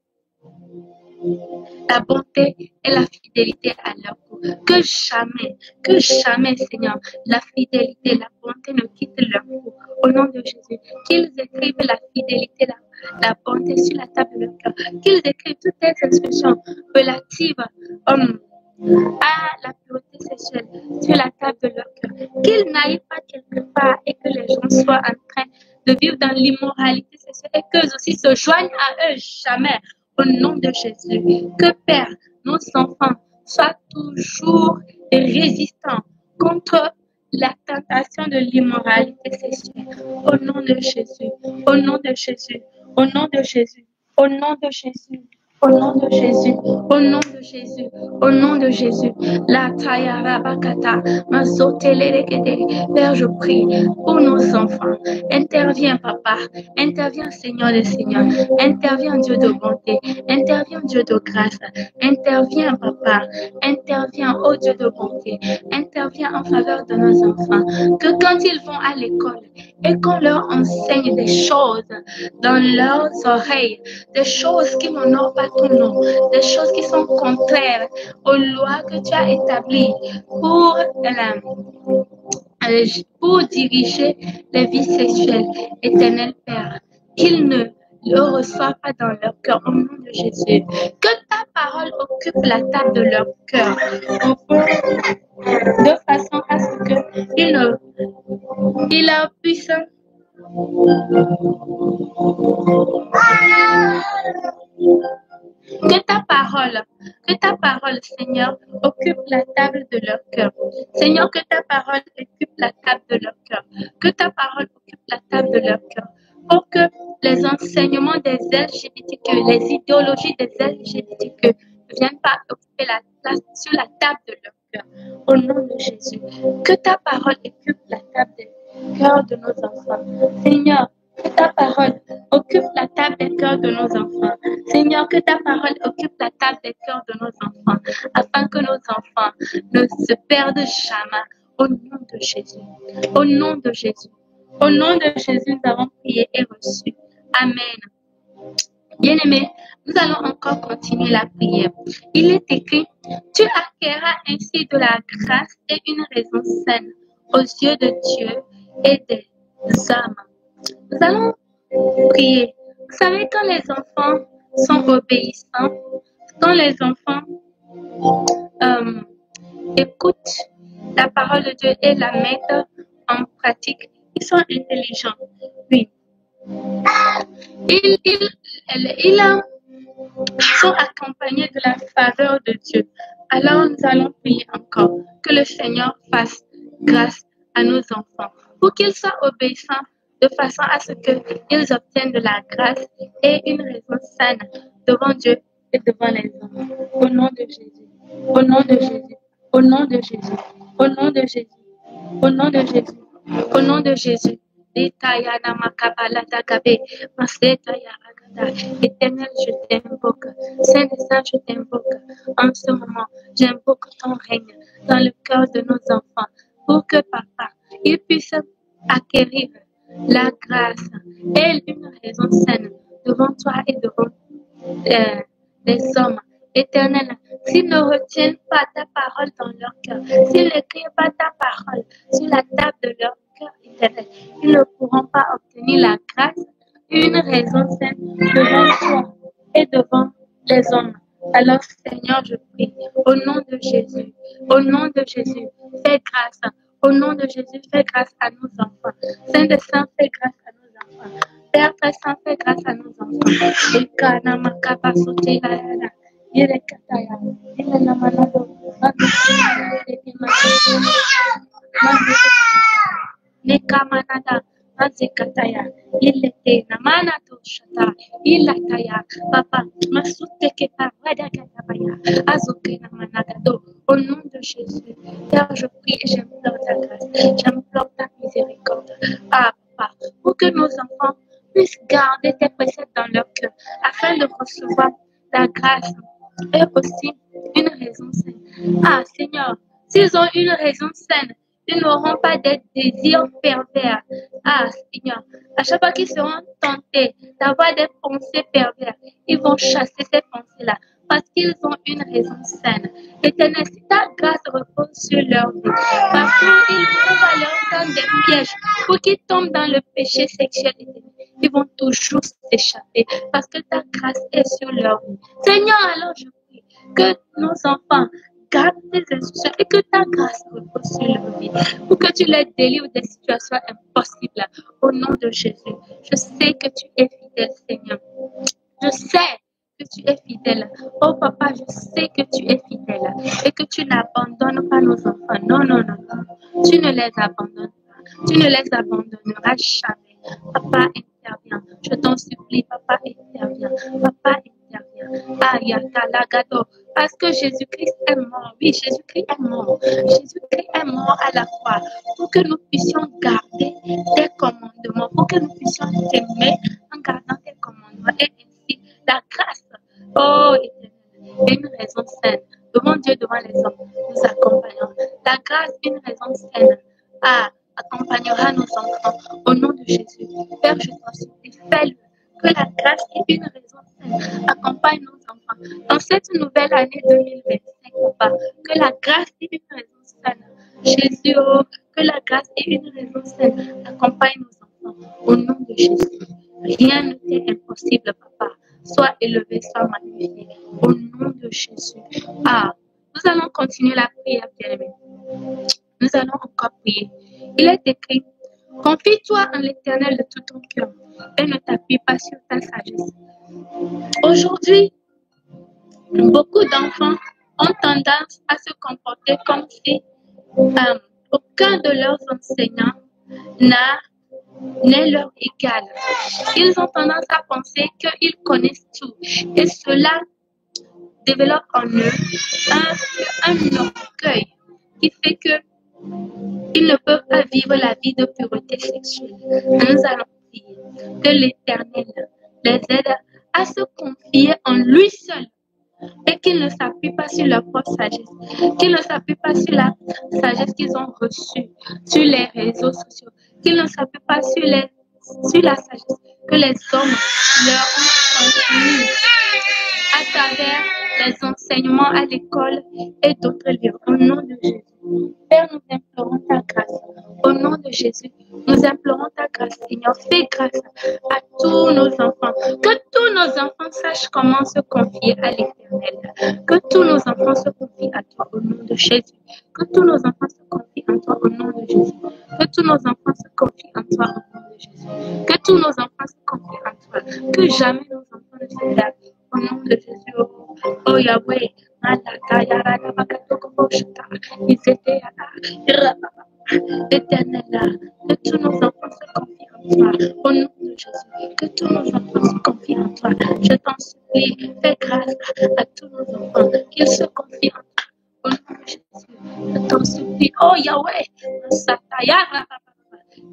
la bonté et la fidélité à leur cou. Que jamais, Seigneur, la fidélité, la bonté ne quittent leur cou. Au nom de Jésus, qu'ils écrivent la fidélité, la bonté sur la table de leur cœur. Qu'ils écrivent toutes les instructions relatives à la pureté sexuelle sur la table de leur cœur. Qu'ils n'aillent pas quelque part et que les gens soient en train de vivre dans l'immoralité sexuelle et qu'eux aussi se joignent à eux jamais. Au nom de Jésus, que Père, nos enfants soient toujours résistants contre la tentation de l'immoralité sexuelle. Au nom de Jésus, au nom de Jésus, au nom de Jésus, au nom de Jésus. Au nom de Jésus, au nom de Jésus, au nom de Jésus. La Tayara Bakata, Père, je prie pour nos enfants. Interviens, papa. Interviens, Seigneur des Seigneurs. Interviens, Dieu de bonté. Interviens, Dieu de grâce. Interviens, papa. Interviens, oh Dieu de bonté. Interviens en faveur de nos enfants. Que quand ils vont à l'école et qu'on leur enseigne des choses dans leurs oreilles, des choses qui n'honorent pas ton nom, des choses qui sont contraires aux lois que tu as établies pour diriger les vies sexuelles. Éternel Père, qu'ils ne le reçoivent dans leur cœur au nom de Jésus. Que ta parole occupe la table de leur cœur de façon à ce qu'ils puissent que ta parole, Seigneur, occupe la table de leur cœur. Seigneur, que ta parole occupe la table de leur cœur. Que ta parole occupe la table de leur cœur. Pour que les enseignements des LGBTQ, les idéologies des LGBTQ ne viennent pas occuper la place sur la table de leur cœur. Au nom de Jésus. Que ta parole occupe la table des cœurs de nos enfants. Seigneur, que ta parole occupe la table des cœurs de nos enfants. Seigneur, que ta parole occupe la table des cœurs de nos enfants, afin que nos enfants ne se perdent jamais. Au nom de Jésus. Au nom de Jésus. Au nom de Jésus, nous avons prié et reçu. Amen. Bien-aimés, nous allons encore continuer la prière. Il est écrit, tu acquerras ainsi de la grâce et une raison saine aux yeux de Dieu et des hommes. Nous allons prier. Vous savez, quand les enfants sont obéissants, quand les enfants écoutent la parole de Dieu et la mettent en pratique, ils sont intelligents. Oui. Ils sont accompagnés de la faveur de Dieu. Alors nous allons prier encore que le Seigneur fasse grâce à nos enfants pour qu'ils soient obéissants de façon à ce qu'ils obtiennent de la grâce et une raison saine devant Dieu et devant les hommes. Au nom de Jésus. Au nom de Jésus. Au nom de Jésus. Au nom de Jésus. Au nom de Jésus. Au nom de Jésus. Éternel, je t'invoque. Saint des Saints, je t'invoque. En ce moment, j'invoque ton règne dans le cœur de nos enfants pour que papa, ils puissent acquérir la grâce et une raison saine devant toi et devant les hommes. Éternel, s'ils ne retiennent pas ta parole dans leur cœur, s'ils n'écrivent pas ta parole sur la table de leur cœur, éternel, ils ne pourront pas obtenir la grâce et une raison saine devant toi et devant les hommes. Alors, Seigneur, je prie, au nom de Jésus, au nom de Jésus, fais grâce. Au nom de Jésus, fais grâce à nos enfants. Saint des Saints, fais grâce à nos enfants. Père très saint, fais grâce à nos enfants. Ekana makaba sote ayana. Yere kataya. Ile na manado. Nekamanada. Azekataya. Ilete na manato shata. Ilataya. Papa, masute ke parada katabaya. Azoke na managado. Au nom de Jésus, Père, je prie et j'implore ta grâce. J'implore ta miséricorde. Ah, Papa, pour que nos enfants puissent garder tes préceptes dans leur cœur, afin de recevoir la grâce et aussi une raison saine. Ah, Seigneur, s'ils ont une raison saine, ils n'auront pas des désirs pervers. Ah, Seigneur, à chaque fois qu'ils seront tentés d'avoir des pensées perverses, ils vont chasser ces pensées-là parce qu'ils ont une raison saine. Éternel, si ta grâce repose sur leur vie, partout ils trouvent à leur temps des pièges pour qu'ils tombent dans le péché sexuel, ils vont toujours s'échapper parce que ta grâce est sur leur vie. Seigneur, alors je prie que nos enfants gardent tes instructions et que ta grâce repose sur leur vie pour que tu les délivres des situations impossibles. Au nom de Jésus, je sais que tu es fidèle, Seigneur. Je sais que tu es fidèle. Oh papa, je sais que tu es fidèle et que tu n'abandonnes pas nos enfants. Non, non, non, non. Tu ne les abandonnes pas. Tu ne les abandonneras jamais. Papa, interviens. Je t'en supplie, papa, interviens. Papa, interviens. Ayakalagado. Parce que Jésus-Christ est mort. Oui, Jésus-Christ est mort. Jésus-Christ est mort à la croix pour que nous puissions garder tes commandements, pour que nous puissions t'aimer en gardant tes commandements. Et ainsi, la grâce, oh éternel, et une raison saine, devant Dieu, devant les hommes, nous accompagnons. La grâce, une raison saine, accompagnera nos enfants au nom de Jésus. Père, je t'en supplie, fais-le, que la grâce et une raison saine accompagnent nos enfants. Dans cette nouvelle année 2025, Papa, que la grâce et une raison saine, Jésus, oh, que la grâce et une raison saine accompagnent nos enfants au nom de Jésus. Rien ne t'est impossible, papa. Sois élevé, sois magnifié. Au nom de Jésus. Ah, nous allons continuer la prière, bien-aimés. Nous allons encore prier. Il est écrit, confie-toi en l'Éternel de tout ton cœur et ne t'appuie pas sur ta sagesse. Aujourd'hui, beaucoup d'enfants ont tendance à se comporter comme si aucun de leurs enseignants n'est leur égal. Ils ont tendance à penser qu'ils connaissent tout et cela développe en eux un orgueil qui fait qu'ils ne peuvent pas vivre la vie de pureté sexuelle. Nous allons prier que l'Éternel les aide à se confier en lui seul et qu'ils ne s'appuient pas sur leur propre sagesse, qu'ils ne s'appuient pas sur la sagesse qu'ils ont reçue sur les réseaux sociaux, qu'ils ne s'appuient pas sur la sagesse que les hommes leur ont transmise à travers les enseignements à l'école et d'autres lieux. Au nom de Jésus. Père, nous implorons ta grâce. Au nom de Jésus, nous implorons ta grâce, Seigneur. Fais grâce à tous nos enfants. Que tous nos enfants sachent comment se confier à l'Éternel. Que tous nos enfants se confient à toi au nom de Jésus. Que tous nos enfants se confient en toi au nom de Jésus. Que tous nos enfants se confient en toi au nom de Jésus. Que tous nos enfants se confient en toi. Que jamais nos enfants ne se perdent. Au nom de Jésus, oh Yahweh, Éternel, que tous nos enfants se confient en toi. Au nom de Jésus, que tous nos enfants se confient en toi. Je t'en supplie, fais grâce à tous nos enfants, qu'ils se confient en toi. Au nom de Jésus, je t'en supplie, oh Yahweh,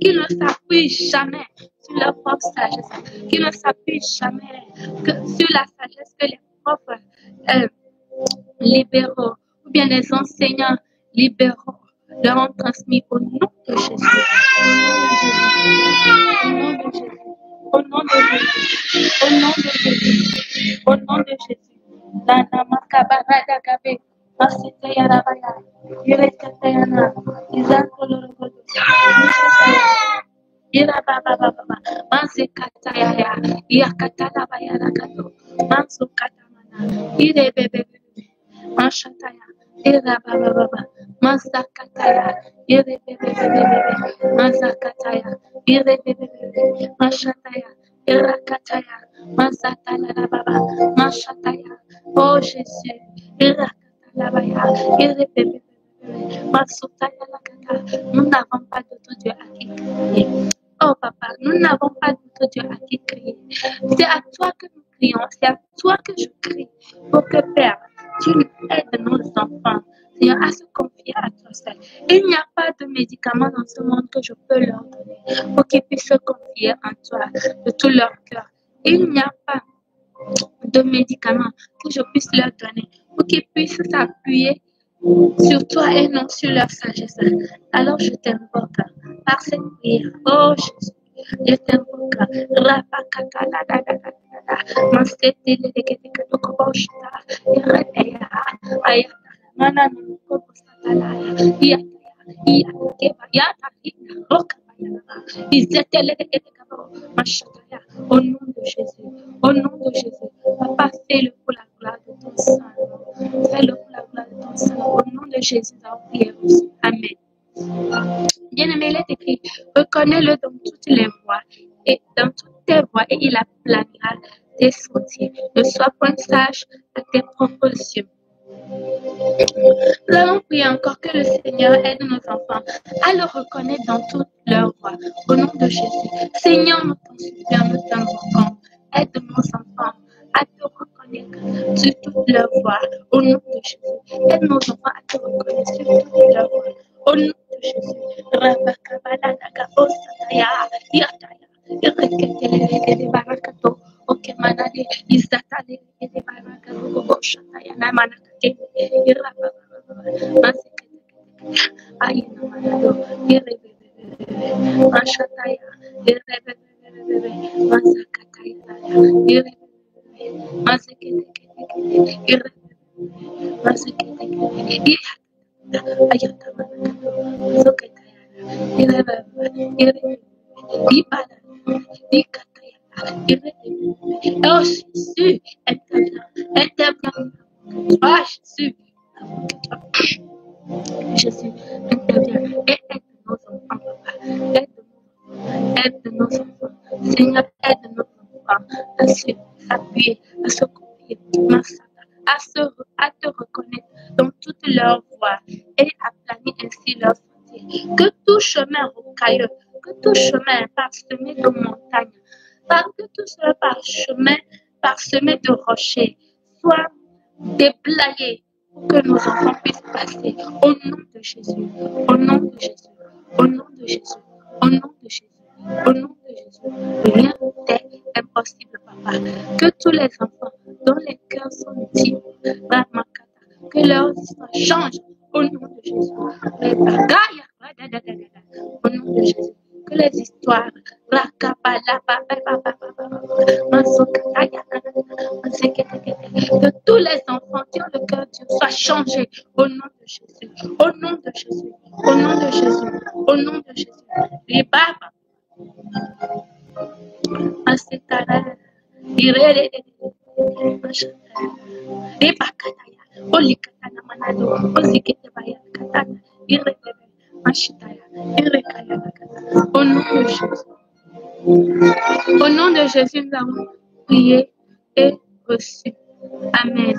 qu'ils ne s'appuient jamais sur leur propre sagesse, qu'ils ne s'appuient jamais sur la sagesse que les propres libéraux ou bien les enseignants libéraux leur ont transmis au nom de Jésus. Au nom de Jésus. Au nom de Jésus. Au nom de Jésus. Lana makabarada gabe. Masite yarabaya. Irekata yana. Izantolorogodo. Ira baba baba. Manse kataya. Yakatala bayarakato. Manso katamana. Ire bebe. Mashataya, Ira Baba Baba, Masakataya, Ire Bebe, Masakataya, Ire Bebe, Mashataya, Ira Kataya, Masataya Baba, Mashataya, oh Jésus, Ira Katalabaya, Ire Bebe, Masutaya Lakata, nous n'avons pas d'autre Dieu à qui crier. Oh papa, nous n'avons pas d'autre Dieu à qui crier. C'est à toi que nous crions, c'est à toi que je crie, pour que Père, tu aides nos enfants, Seigneur, à se confier à toi seul. Il n'y a pas de médicaments dans ce monde que je peux leur donner pour qu'ils puissent se confier en toi de tout leur cœur. Il n'y a pas de médicaments que je puisse leur donner pour qu'ils puissent s'appuyer sur toi et non sur leur sagesse. Alors je t'invoque par cette prière. Oh Jésus, je t'invoque. Au nom de Jésus, au nom de Jésus, Papa, fais-le pour la gloire de ton Saint. Fais-le pour la gloire de ton Saint. Au nom de Jésus, nous avons prié aussi. Amen. Bien-aimé, il est écrit, reconnais-le dans toutes les voies et dans toutes tes voies et il aplanira tes sentiers. Ne sois point sage à tes propres yeux. Nous allons prier encore que le Seigneur aide nos enfants à le reconnaître dans toutes leurs voies. Au nom de Jésus. Seigneur, nous t'en supplions, nous t'invoquons. Aide nos enfants à te reconnaître sur toutes leurs voies. Au nom de Jésus. Aide nos enfants à te reconnaître sur toutes leurs voies. Au nom de Jésus. Ok, manade, izatale, ede baraka, gogo, shataya, na manakate, iraba, maseke, ayena manado, irebe, mashataya, irebe, masakataya, irebe, maseke, irebe, maseke, ayata manakato, soketaya, irebe, ibala, ikataya, Oh Jésus, interviens, interviens. Oh Jésus, Jésus, interviens et aide nos enfants, papa. Aide nos enfants. Seigneur, aide nos enfants à s'appuyer, à se copier, à te reconnaître dans toute leur voie et à planer ainsi leur sentier. Que tout chemin rocailleux, que tout chemin parsemé de montagnes, que tout chemin parsemé de rochers soit déblayé pour que nos enfants puissent passer. Au nom de Jésus, au nom de Jésus, au nom de Jésus, au nom de Jésus, au nom de Jésus. Rien n'est impossible, papa. Que tous les enfants dont les cœurs sont timides, que leurs histoires changent au nom de Jésus. Au nom de Jésus. Que les histoires de tous les enfants qui ont le cœur Dieu soient changés au nom de Jésus. Au nom de Jésus. Au nom de Jésus. Au nom de Jésus. Et Baba. Au nom de Jésus. Au nom de Jésus, nous avons prié et reçu. Amen.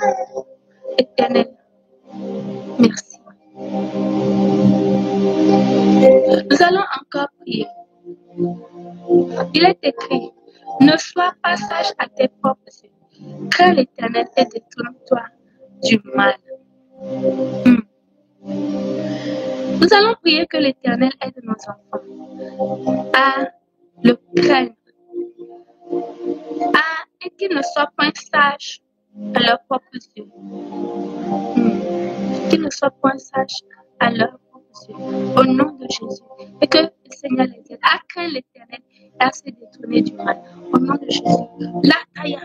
Éternel, merci. Nous allons encore prier. Il est écrit, ne sois pas sage à tes propres yeux. Crains l'Éternel et détourne-toi du mal. Nous allons prier que l'Éternel aide nos enfants à le craindre, et qu'ils ne soient point sages à leurs propres yeux. Qu'ils ne soient point sages à leurs propres yeux. Au nom de Jésus. Et que le Seigneur les aide à craindre l'Éternel et à se détourner du mal. Au nom de Jésus. La taille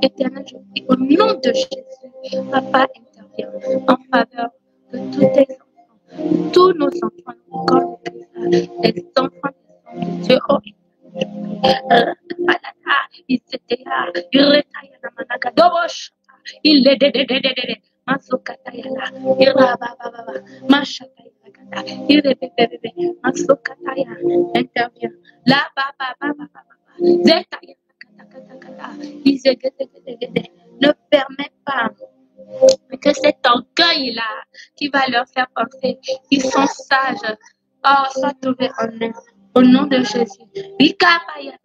Éternel, je prie au nom de Jésus. Papa, intervient en faveur de tous tes enfants, tous nos enfants, le corps de Christ, les enfants de Dieu. Oh, il est Masokatayala, Irababa, Mashatayala, Irebebe, Masokataya, intervient. La Baba, Zetaya, ne permet pas que cet orgueil-là qui va leur faire penser qu'ils sont sages, soit trouvé en eux. Au nom de Jésus. Éternel,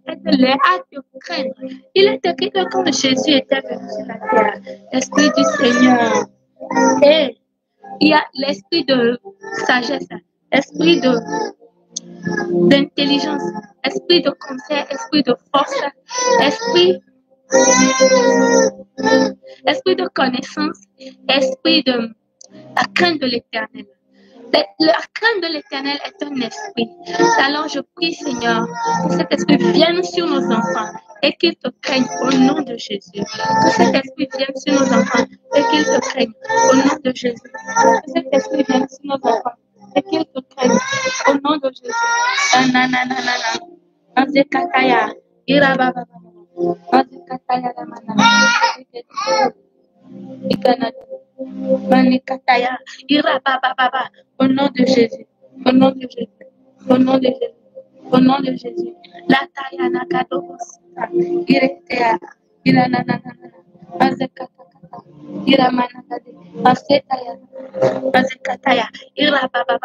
aide-les à te craindre. Il est écrit que quand Jésus était venu sur la terre, l'Esprit du Seigneur, et il y a l'esprit de sagesse, l'esprit d'intelligence, esprit de conseil, esprit de force, esprit de connaissance, esprit de la crainte de l'Éternel. La crainte de l'Éternel est un esprit. Alors je prie, Seigneur, que cet esprit vienne sur nos enfants et qu'ils te craignent au nom de Jésus. Que cet esprit vienne sur nos enfants et qu'ils te craignent au nom de Jésus. Que cet esprit vienne sur nos enfants et qu'ils te craignent au nom de Jésus. Azekataya, Irababa, Azekataya, Manikataya, Irababa, au nom de Jésus, au nom de Jésus, au nom de Jésus, au nom de Jésus. La Taya Nakadobos, Iretea, Iranana, Azekataka, Iramanakade, Asetaya, Azekataya, Irababa,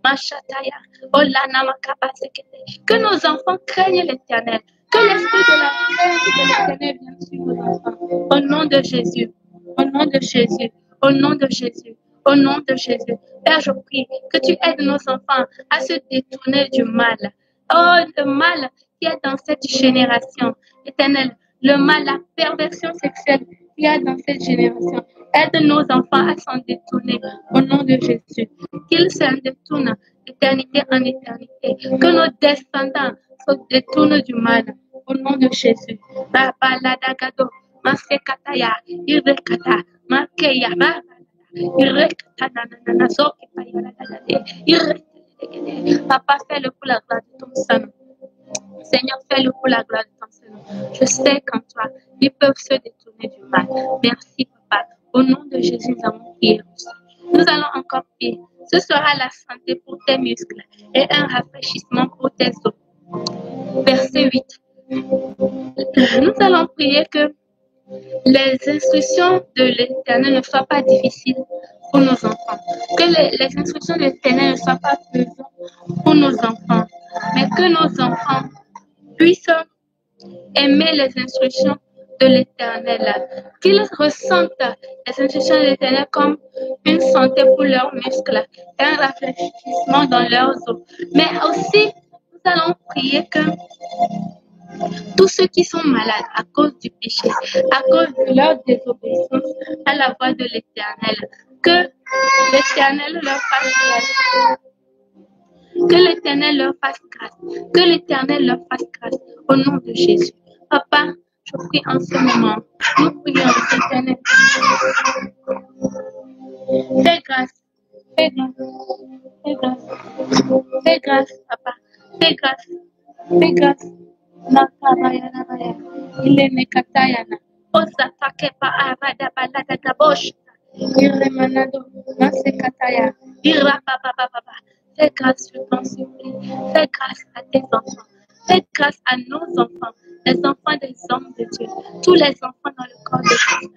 Machataya, Olana Makabasekete. Que nos enfants craignent l'Éternel. Que l'esprit de la crainte de l'Éternel vienne sur nos enfants. Au nom de Jésus. Au nom de Jésus. Au nom de Jésus. Au nom de Jésus. Père, je prie que tu aides nos enfants à se détourner du mal. Oh, le mal qui est dans cette génération. Éternel, le mal, la perversion sexuelle qu'il y a dans cette génération. Aide nos enfants à s'en détourner au nom de Jésus. Qu'ils s'en détournent d'éternité en éternité. Que nos descendants se détournent du mal au nom de Jésus. Babaladagado, Masekataya, Irekata, Makeya, Irekata, Nanana, Zokipaya, Irekata. Papa, fais-le pour la gloire de ton Saint. Seigneur, fais-le pour la gloire de ton Saint. Je sais qu'en toi, ils peuvent se détourner du mal. Merci, Papa. Au nom de Jésus, nous avons prié. Nous allons encore prier. Ce sera la santé pour tes muscles et un rafraîchissement pour tes os. Verset 8. Nous allons prier que les instructions de l'Éternel ne soient pas difficiles pour nos enfants. Que les instructions de l'Éternel ne soient pas pesantes pour nos enfants. Mais que nos enfants puissent aimer les instructions de l'Éternel. Qu'ils ressentent les instructions de l'Éternel comme une santé pour leurs muscles, un rafraîchissement dans leurs os. Mais aussi, nous allons prier que tous ceux qui sont malades à cause du péché, à cause de leur désobéissance à la voix de l'Éternel, que l'Éternel leur fasse grâce. Que l'Éternel leur fasse grâce. Que l'Éternel leur fasse grâce. Au nom de Jésus. Papa, je prie en ce moment. Nous prions, Éternel. Fais grâce. Fais grâce. Fais grâce. Fais grâce, Papa. Fais grâce. Fais grâce. Nakabayana. Ilene katayana. Osatake pa arada balada gabosh. Iremanado. Masekataya. Irapapapapa. Fais grâce, je t'en supplie. Fais grâce à tes enfants. Fais grâce à nos enfants, les enfants des hommes de Dieu, tous les enfants dans le corps de Christ.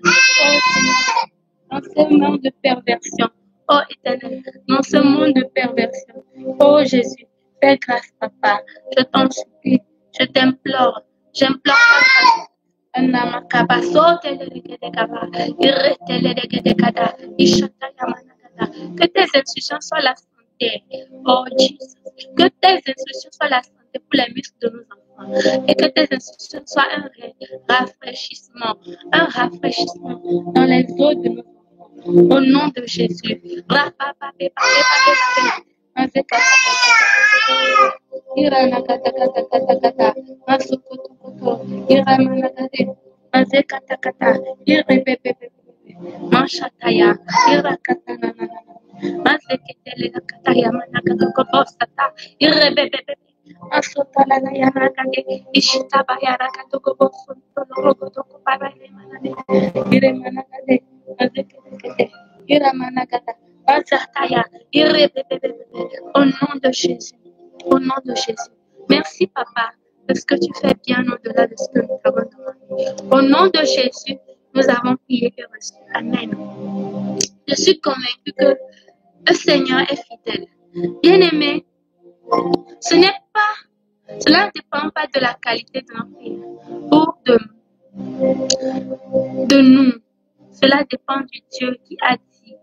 Oh Seigneur, dans ce monde de perversion, oh Éternel, dans ce monde de perversion, oh Jésus, fais grâce, Papa. Je t'en supplie, je t'implore, j'implore ta grâce. Que tes instructions soient la santé, oh Jesus. Que tes instructions soient la santé pour les muscles de nos enfants. Et que tes instructions soient un rafraîchissement dans les os de nos enfants. Au nom de Jésus. Mashataya, Irakatanana, Mazeketele Kataya Manakatokobosata, Irebebe, Asotala Yanakade, Ishitabaya Rakatokobosun, Tologotoko Paranemane, Iremanakade, Mazekete, Iramanakata, Mazataya, Irebebe, au nom de Jésus, au nom de Jésus. Merci, Papa, parce que tu fais bien au-delà de ce que nous avons demandé. Au nom de Jésus, nous avons prié et reçu. Amen. Je suis convaincue que le Seigneur est fidèle. Bien-aimé, cela ne dépend pas de la qualité de notre prière ou de nous. Cela dépend du Dieu qui a dit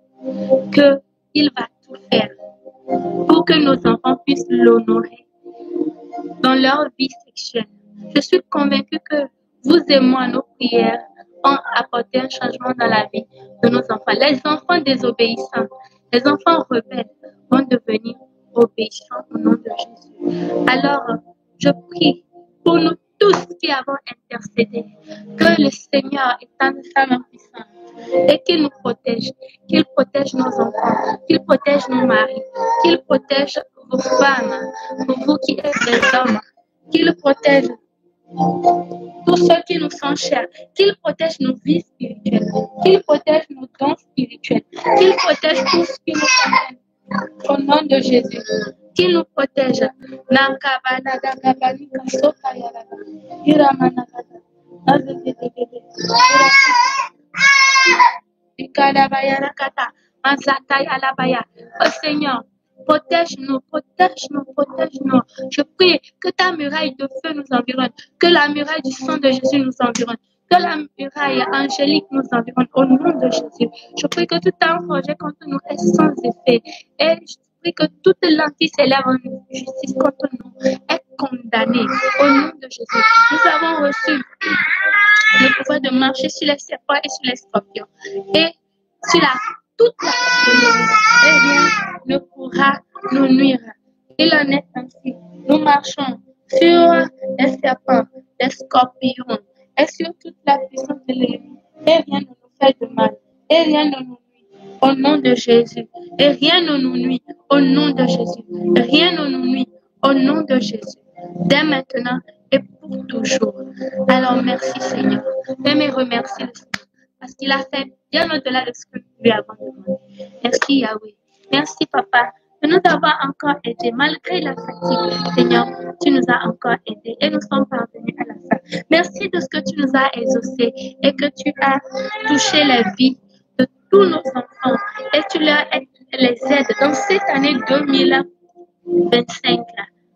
qu'il va tout faire pour que nos enfants puissent l'honorer dans leur vie sexuelle. Je suis convaincue que vous et moi, nos prières ont apporté un changement dans la vie de nos enfants. Les enfants désobéissants, les enfants rebelles vont devenir obéissants au nom de Jésus. Alors, je prie pour nous tous qui avons intercédé, que le Seigneur étende sa main puissante et qu'il nous protège nos enfants, qu'il protège nos maris, qu'il protège vos femmes, vous qui êtes des hommes, qu'il protège tous ceux qui nous sont chers, qu'il protège nos vies spirituelles, qu'il protège nos dons spirituels, qu'il protège tout ce qui nous concerne. Au nom de Jésus, qu'il nous protège. Oh Seigneur, protège-nous, protège-nous, protège-nous. Je prie que ta muraille de feu nous environne, que la muraille du sang de Jésus nous environne, que la muraille angélique nous environne au nom de Jésus. Je prie que tout arme forgé contre nous est sans effet. Et je prie que toute langue qui s'élève en justice contre nous est condamnée au nom de Jésus. Nous avons reçu le pouvoir de marcher sur les serpents et sur les scorpions. Et sur toute la et rien ne pourra nous nuire. Il en est ainsi. Nous marchons sur les serpents, les scorpions et sur toute la puissance de l'ennemi. Et rien ne nous fait de mal. Et rien ne nous nuit. Au nom de Jésus. Et rien ne nous nuit. Au nom de Jésus. Rien ne nous nuit. Au nom de Jésus. Dès maintenant et pour toujours. Alors merci Seigneur. Je me remercie le Seigneur. Parce qu'il a fait bien au-delà de ce que nous lui avons demandé. Merci Yahweh. Merci Papa de nous avoir encore aidés malgré la fatigue. Seigneur, tu nous as encore aidés et nous sommes parvenus à la fin. Merci de ce que tu nous as exaucés et que tu as touché la vie de tous nos enfants et tu les aides dans cette année 2025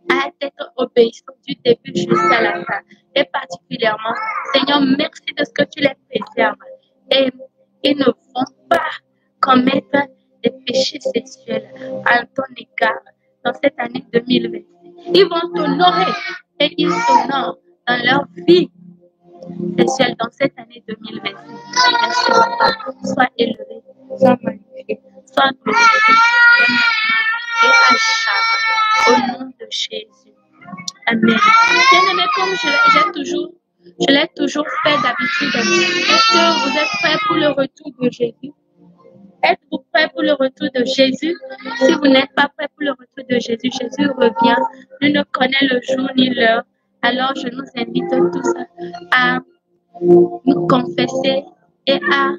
à être obéissants du début jusqu'à la fin. Et particulièrement, Seigneur, merci de ce que tu les préserves et ils ne vont pas commettre des péchés sexuels à ton égard dans cette année 2025. Ils vont t'honorer et ils t'honorent dans leur vie sexuelle dans cette année 2025. Merci, Papa. Sois élevé, sois magnifié, sois glorifié et à jamais. Au nom de Jésus. Amen. Bien-aimé, comme je l'ai toujours fait d'habitude. Est-ce que vous êtes prêts pour le retour de Jésus? Êtes-vous prêts pour le retour de Jésus? Si vous n'êtes pas prêts pour le retour de Jésus, Jésus revient. Nul ne connaît le jour ni l'heure. Alors, je nous invite tous à nous confesser et à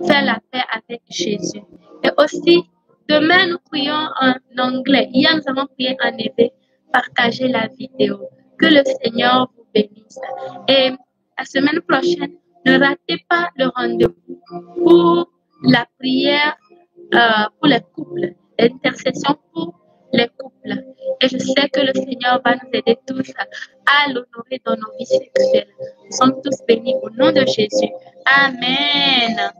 faire la paix avec Jésus. Et aussi, demain, nous prions en anglais. Hier, nous avons prié en hébreu. Partagez la vidéo. Que le Seigneur vous bénisse. Et la semaine prochaine, ne ratez pas le rendez-vous pour la prière pour les couples, l'intercession pour les couples. Et je sais que le Seigneur va nous aider tous à l'honorer dans nos vies sexuelles. Nous sommes tous bénis au nom de Jésus. Amen.